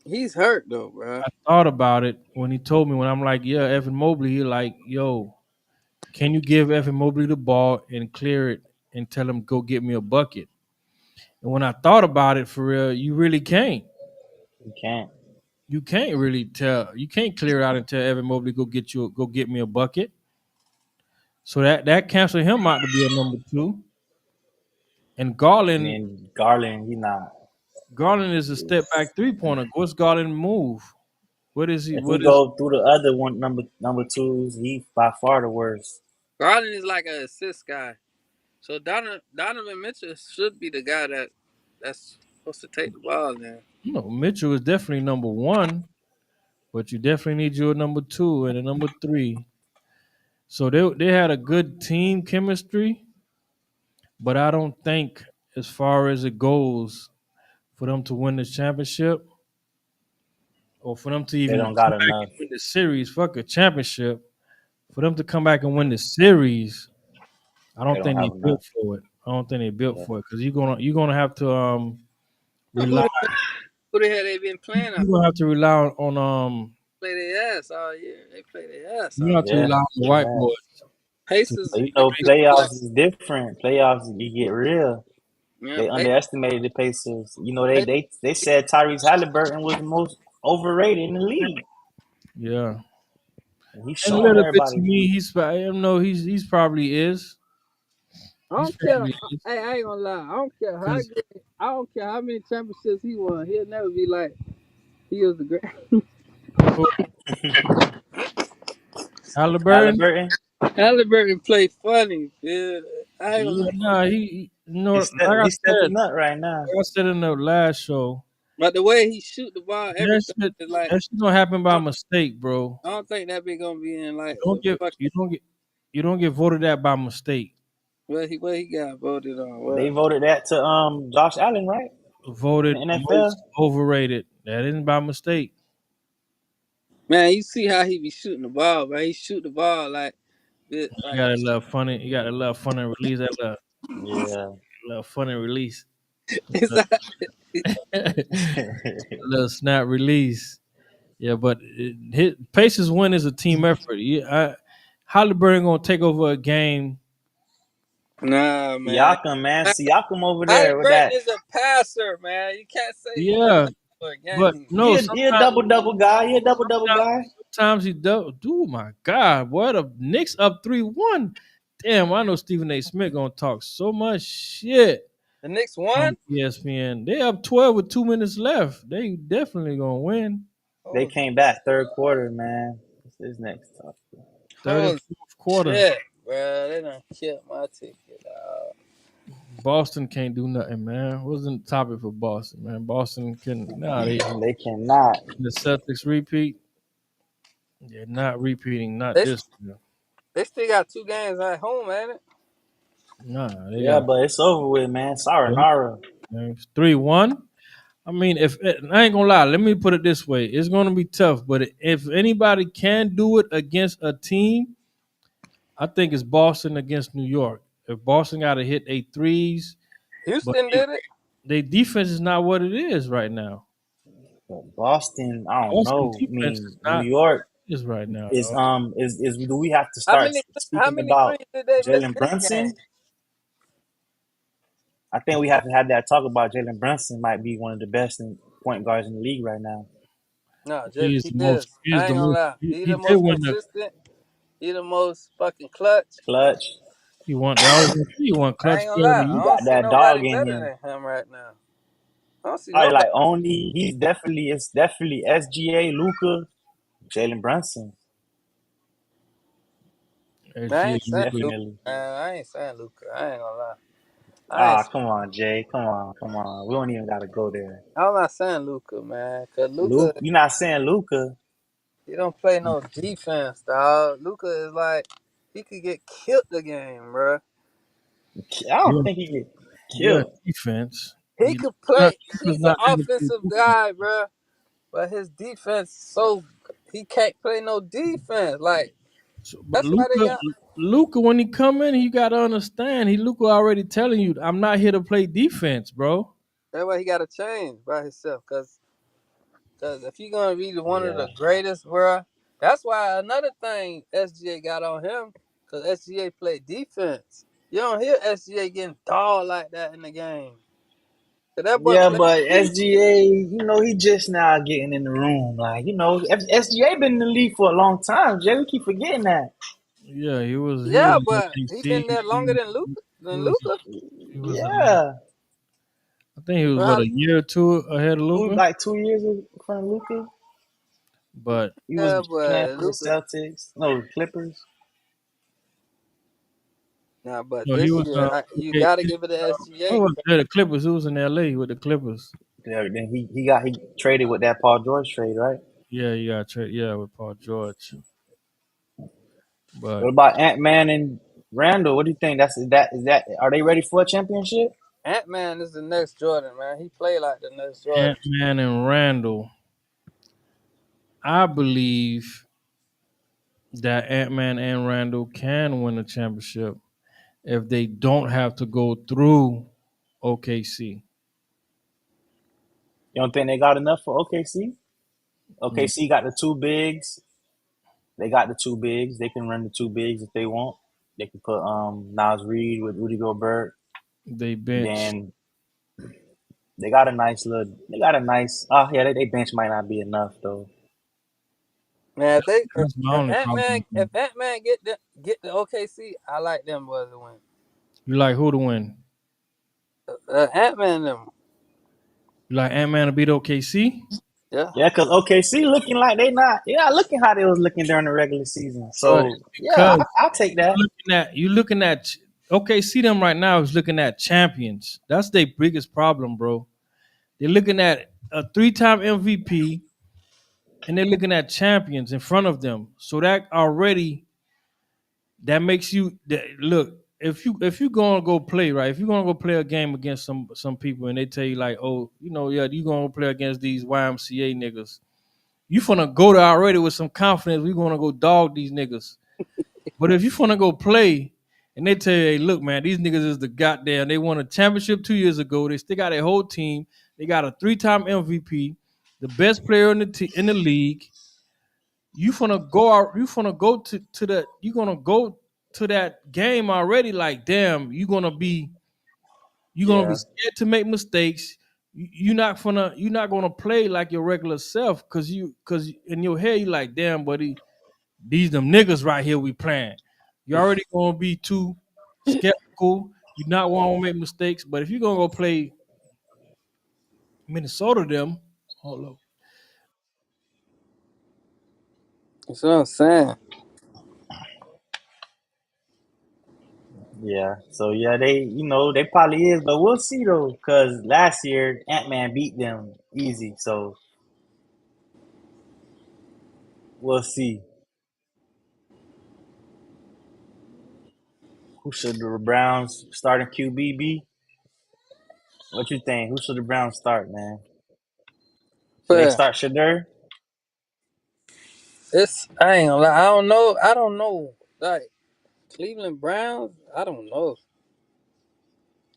He's hurt though, bro. I thought about it when he told me when I'm like, yeah, Evan Mobley. He like, yo, can you give Evan Mobley the ball and clear it and tell him go get me a bucket? And when I thought about it for real, you really can't. You can't. You can't really tell. You can't clear out and tell Evan Mobley go get me a bucket. So that canceled him out to be a number two. And And Garland then Garland, he not. Garland is a step back 3-pointer. What's Garland move? What is he? If we What is go through the other one number twos, he by far the worst. Garland is like an assist guy. So Donovan Mitchell should be the guy that's supposed to take the ball now. Mitchell is definitely number one. but you definitely need your number two and a number three. So they had a good team chemistry, but I don't think as far as it goes for them to win the championship or for them to They even don't come got back enough. and win the series, fuck a championship. For them to come back and win the series, I They don't don't think they have enough. built for it. I don't think they built Yeah. for it because you're gonna have to Who rely. who the hell they been playing on? You're gonna have to rely on Play their ass all year. They play their ass you off. have to Yeah. rely on the They white have. boys to Pacers, You win know, Pacers the like playoffs is different. Playoffs, you get real. yeah, They underestimated the Pacers. You know, they Pacers, they they said Tyrese Halliburton was the most overrated in the league. yeah. And he's And a showing little bit to everybody. me, I don't know he's probably is. I He's don't care. probably is Hey, I ain't gonna lie. I don't care how because good. I don't care how many championships he won. He'll never be like he was the great. Halliburton. Halliburton, Halliburton play funny, dude. I ain't gonna lie. he Nah, he's stepping up right now. like I said in the last show, But the way he shoot the ball, that everything shit is like that shit gonna happen I by don't, mistake, bro. I don't think that be gonna be in You like don't the get fuck. you don't get you don't get voted at by mistake. What he got voted on. They Well, voted that to Josh Allen, right? In Voted the NFL. most overrated. That isn't by mistake. man, you see how he be shooting the ball, man. He shoot the ball like it, You like got a little funny. You got a little funny release. That Yeah. little funny release. it's like, A little snap release. Yeah, but Pacers win is a team effort. Halliburton gonna take over a game. nah, man. Siakam, man. Siakam over there with Halliburton that. is a passer, man. You can't say he gonna Yeah, take over a but game. no. He a double double guy. He a double double guy. Sometimes he does. Dude, my God, what the Knicks up 3-1. Damn, I know Stephen A. Smith gonna talk so much shit The Knicks on won. ESPN. They up 12 with 2 minutes left. They definitely gonna win. They Oh, came back third quarter, man. This next tough. Third and oh fourth quarter. shit, bro. They done killed my ticket, dog. Boston can't do nothing, man. Wasn't the topic for Boston, man. Boston can they They cannot. the Celtics repeat. They're not repeating, not They this year. they still got 2 games at home, ain't it? Nah, they Yeah, got but it's over with, man. Sorry, Nara. 3-1. I mean, if I ain't gonna lie, let me put it this way: it's gonna be tough. But if anybody can do it against a team, I think it's Boston against New York. If Boston got to hit 8 threes, but Houston did it. their defense is not what it is right now. But Boston, I don't Boston know. I defense is mean, New not York what it is right now, is dog. do we have to How start many how speaking many about threes did they miss Jalen this game? Brunson? I think we have to have that talk about Jalen Brunson might be one of the best point guards in the league right now. No, He is he the most. is. He is I the ain't gonna most. lie. He, He he the did most win the. consistent. He the most fucking clutch. Clutch. He won. They always he won I clutch ain't gonna player of the lie. He I year. don't got see that nobody dog in better him. than him right now. I don't see Probably nobody. like only it's definitely SGA, Luca, Jalen Brunson. Man, I SGA ain't saying Luka. Luca. Definitely. Man, I ain't saying Luca. I ain't gonna lie. I ain't. Ah, come on, Jay. Come on, come on. We don't even gotta go there. I'm not saying Luca, man. Cause Luca, Luke, you're not saying Luca. he don't play no defense, dog. Luca is like he could get killed the game, bro. I don't Yeah, think he get yeah, killed. He He could not, play. Luka's He's an not there to play offensive defense. guy, bro. But his defense, so he can't play no defense. Like But that's why they got. Luca, when he come in, you got to understand. Luca already telling you, I'm not here to play defense, bro. That's why he got to change by himself. Cause if you're gonna be one of Yeah. the greatest, bro, that's why another thing SGA got on him. Cause SGA played defense. You don't hear SGA getting dogged like that in the game. Cause that boy Yeah, played but defense. SGA, he just now getting in the room. Like, SGA been in the league for a long time. Jay, we keep forgetting that. Yeah, he was Yeah, in but he OKC. been there longer than Luca. He Than was Luca. he was Yeah. I think he was what Well, a year or two ahead of Luca. Like 2 years in front of Luca. But He was yeah, playing but for the Luca. Celtics. No, Clippers. Nah, but no, he this was year you okay. gotta give it to What SGA. was the Clippers? He was in LA with the Clippers. Yeah, then he traded with that Paul George trade, right? Yeah, you got trade. Yeah, with Paul George, What but about Ant Man and Randall? What do you think? Is that are they ready for a championship? Ant Man is the next Jordan, man. He played like the next Jordan. Ant Man and Randall, I believe that Ant Man and Randall can win a championship if they don't have to go through OKC. You don't think they got enough for OKC? OKC got the two bigs. They got the two bigs. They can run the two bigs if they want. They can put Nas Reed with Rudy Gobert. They bench. Then they got a nice little. They got a nice. Oh yeah, they bench might not be enough though. Man, if they That's my if only Ant Man problem. get the OKC, I like them boys to win. You like who to win? Ant Man them, You like Ant Man to beat OKC? yeah. Yeah, because OKC looking like they not. Yeah, looking how they was looking during the regular season. Bro, So yeah, because I'll take that. you looking at OKC them right now is looking at champions. That's their biggest problem, bro. They're looking at a three-time MVP and they're looking at champions in front of them. So that already that makes you look. If you gonna go play right, if you're gonna go play a game against some people and they tell you like, oh, yeah, you gonna play against these YMCA niggas, you finna go there already with some confidence. We gonna go dog these niggas. But if you finna go play and they tell you, hey, look, man, these niggas is the goddamn. They won a championship 2 years ago. They still got their whole team. They got a three-time MVP, the best player in the league. You finna go out. You finna go to the. You gonna go to that game already. Like, damn, you gonna be Yeah, scared to make mistakes. You're not gonna play like your regular self because in your head you like, damn, buddy, these them niggas right here we playing. You already gonna be too skeptical. You not want to make mistakes. But if you're gonna go play Minnesota, them, hold up, That's what I'm saying. yeah. So yeah, they probably is, but we'll see though. Because last year Ant Man beat them easy. So we'll see. Who should the Browns starting QB be? What you think? Who should the Browns start, man? Should they But start Shadur? it's I ain't gonna lie. I don't know. I don't know. Like Cleveland Browns, I don't know.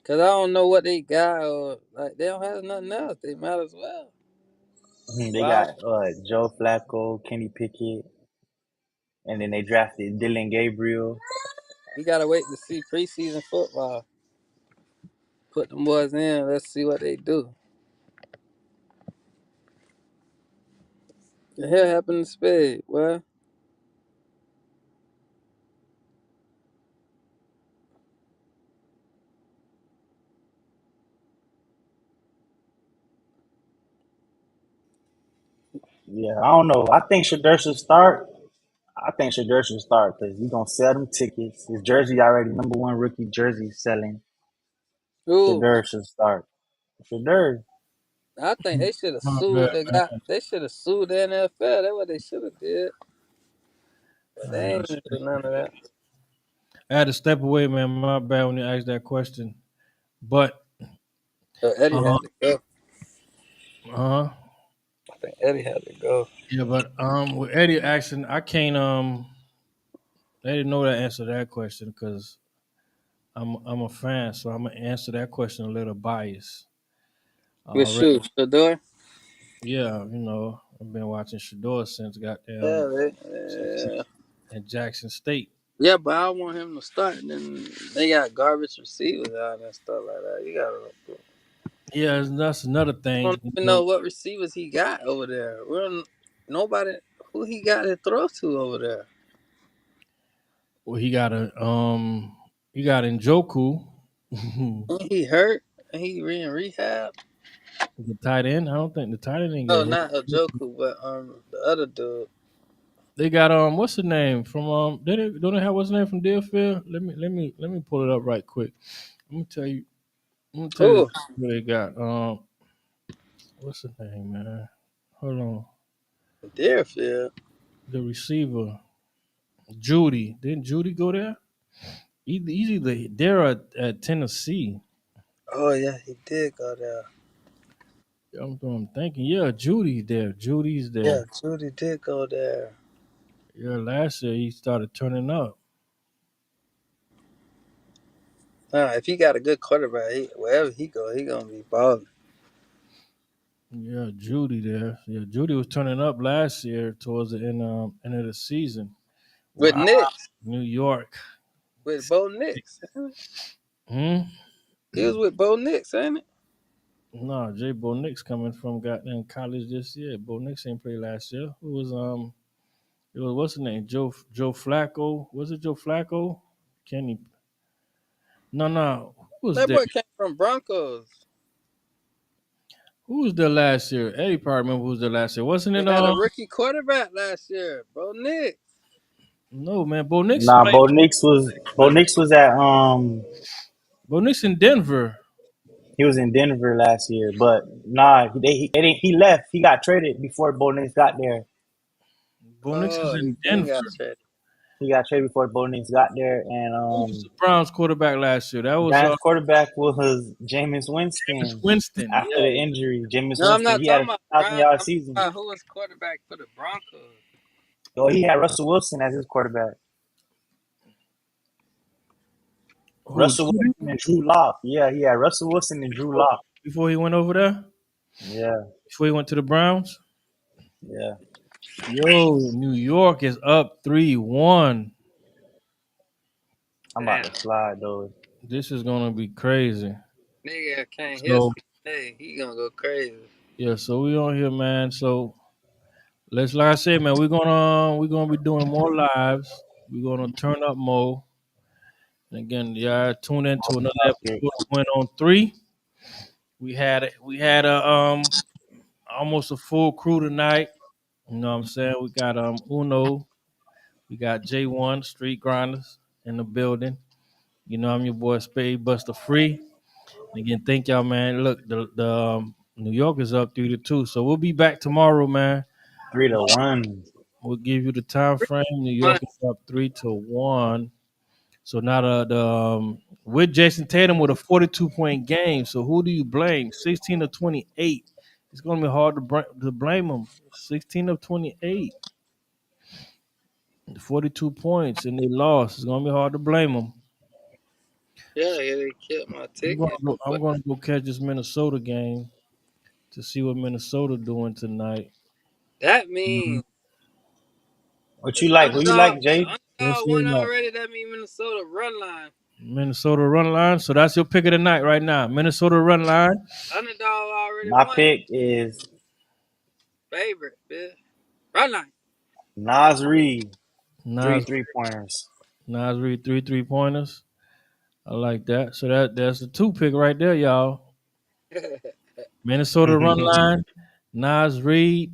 Cause I don't know what they got or like they don't have nothing else. They might as well. They Wow. got Joe Flacco, Kenny Pickett, and then they drafted Dylan Gabriel. We gotta wait to see preseason football. Put them boys in. Let's see what they do. The hell happened to Spade? Well, Yeah, I don't know. I think Shadur should start. I think Shadur should start because he's gonna sell them tickets. His jersey already number one rookie jersey selling. ooh, Shadur should start. Shadur. I think they should have my bad, sued the man. guy. They should have sued the NFL. That's what they should have did. But they Uh, ain't do none of that. I had to step away, man. My bad when you asked that question. But So Eddie uh, had to go. uh, I think Eddie had to go. yeah, but with Eddie action, I can't I didn't know the answer to that question because I'm a fan, so I'm gonna answer that question a little biased. Good Already, shoot. Shador. yeah, I've been watching Shador since Yeah, goddamn yeah. at Jackson State. Yeah, but I want him to start. And then they got garbage receivers out and stuff like that. You gotta. Yeah, that's another I don't thing. even know what receivers he got over there. We don't, nobody who he got to throw to over there. Well, he got Njoku, the Ain't he hurt? Ain't he in rehab? tight end. I don't think the tight end didn't No, get hurt. not Ojoku, but the other dude. They got what's the name from don't they have what's the name from Deerfield? Let me pull it up right quick. Let me tell you. Let me tell you Who? what they got. What's the name, man? Hold on. Deerfield. The receiver, Judy. Didn't Judy go there? He's either there or at Tennessee. Oh yeah, he did go there. I'm thinking, yeah, Judy's there. Judy's Yeah, there. Judy did go there. Yeah, last year he started turning up. Nah, if he got a good quarterback, wherever he go, he gonna be balling. Yeah, Judy there. Yeah, Judy was turning up last year towards the end of the season. With Wow, Knicks, New York. with Bo Nix. Hmm. He was with Bo Nix, ain't it? No, Jay Bo Nix coming from goddamn college this year. Bo Nix ain't played last year. Who was It was what's his name? Joe Flacco. Was it Joe Flacco? Kenny. No. Who was That there? boy came from Broncos. Who was there last year? Eddie probably remember who was there last year. Wasn't They it had a rookie quarterback last year, Bo Nix. No, man. Bo Nix Nah, played. Bo Nix was at Bo Nix in Denver. he was in Denver last year, but nah, he left. He got traded before Bo Nix got there. Bo Nix is Oh, he in then Denver. got traded. He got traded before Bo Nix got there, and Who was the Browns quarterback last year? That was Giants quarterback was Jameis Jameis Winston. Winston. After Yeah. the injury, Jameis No, I'm Winston not he had talking a about 1,000 Brown. yard I'm talking season. about who was quarterback for the Broncos. Oh, he had Russell Wilson as his quarterback. Who? Russell Judy? Wilson and Drew Lock. Yeah, he had Russell Wilson and Drew Before, Lock. before he went over there? Yeah, Before he went to the Browns? yeah. Yo, New York is up 3-1. I'm about Damn, to slide though. This is gonna be crazy. nigga can't hit. So Hey, he gonna go crazy. yeah, so we on here, man. So let's like I said, man, we're gonna be doing more lives. We're gonna turn up more. And again, yeah, tune in to another Topic. episode of Win on Three. We had a almost a full crew tonight. You know what I'm saying? We got Uno, we got J1 Street Grinders in the building. You know I'm your boy Spade Buster Free. And again, thank y'all, man. Look, the New York is up 3-2, so we'll be back tomorrow, man. 3-1. We'll give you the time frame. New York One. is up 3-1. So now with Jason Tatum with a 42-point game. So who do you blame? 16 of 28. It's gonna be hard to blame him. 16 of 28, 42 points, and they lost. It's gonna be hard to blame them. Yeah, they killed my ticket. I'm But gonna go catch this Minnesota game to see what Minnesota doing tonight. that Mhm. means What if you the like? Who you underdog, like, if the Jay? Let's underdog see won now. already, that means Minnesota run line. Minnesota run line. So that's your pick of the night right now. Minnesota run line. Underdog already My won. pick is Favorite, bitch. Run line. Nas Reed. Three Nas 3-pointers. Nas Reed 3 3 pointers. I like that. So that's the two pick right there, y'all. Minnesota run line. Nas Reed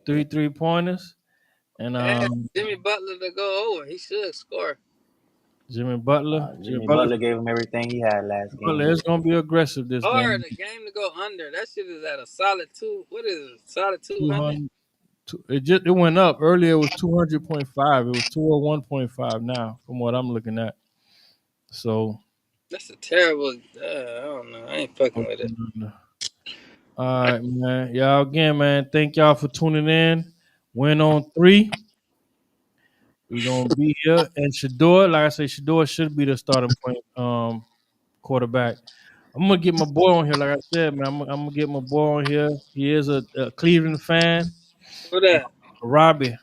3 3 pointers, and And Jimmy Butler to go over. He should score. Jimmy Butler. Jimmy Butler gave him everything he had last Butler game. is gonna be aggressive this Or game. the game to go under. That shit is at a solid two. What is it? Solid 200? 200. It went up earlier. It was 200.5. It was 201.5 now, from what I'm looking at. So, That's a terrible. I don't know. I ain't fucking with it. all right, man. Y'all again, man. Thank y'all for tuning in. Win on three. We're gonna be here, and Shador, like I say, Shador should be the starting point quarterback. I'm gonna get my boy on here, like I said, man. I'm gonna get my boy on here. He is a Cleveland fan, Who that? Robbie.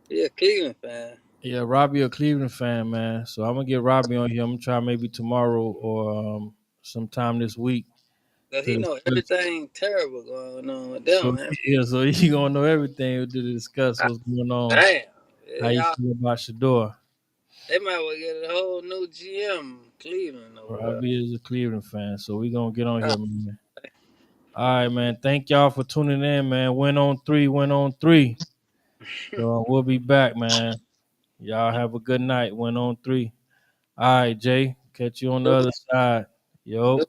He a Cleveland fan. Yeah, Robbie, a Cleveland fan, man. So I'm gonna get Robbie on here. I'm gonna try maybe tomorrow or sometime this week Cause to he know discuss. everything terrible going on with So them, man. yeah, so you gonna know everything to discuss Ah, what's going on. damn. How you Y'all, feel about Shador? they might well get a whole new GM Cleveland over there. Robbie is a Cleveland fan, so we gonna get on Ah, here, man. All right, man. Thank y'all for tuning in, man. Win on three, win on three. So we'll be back, man. Y'all have a good night. Win on three. All right, Jay. Catch you on the other side. Yo.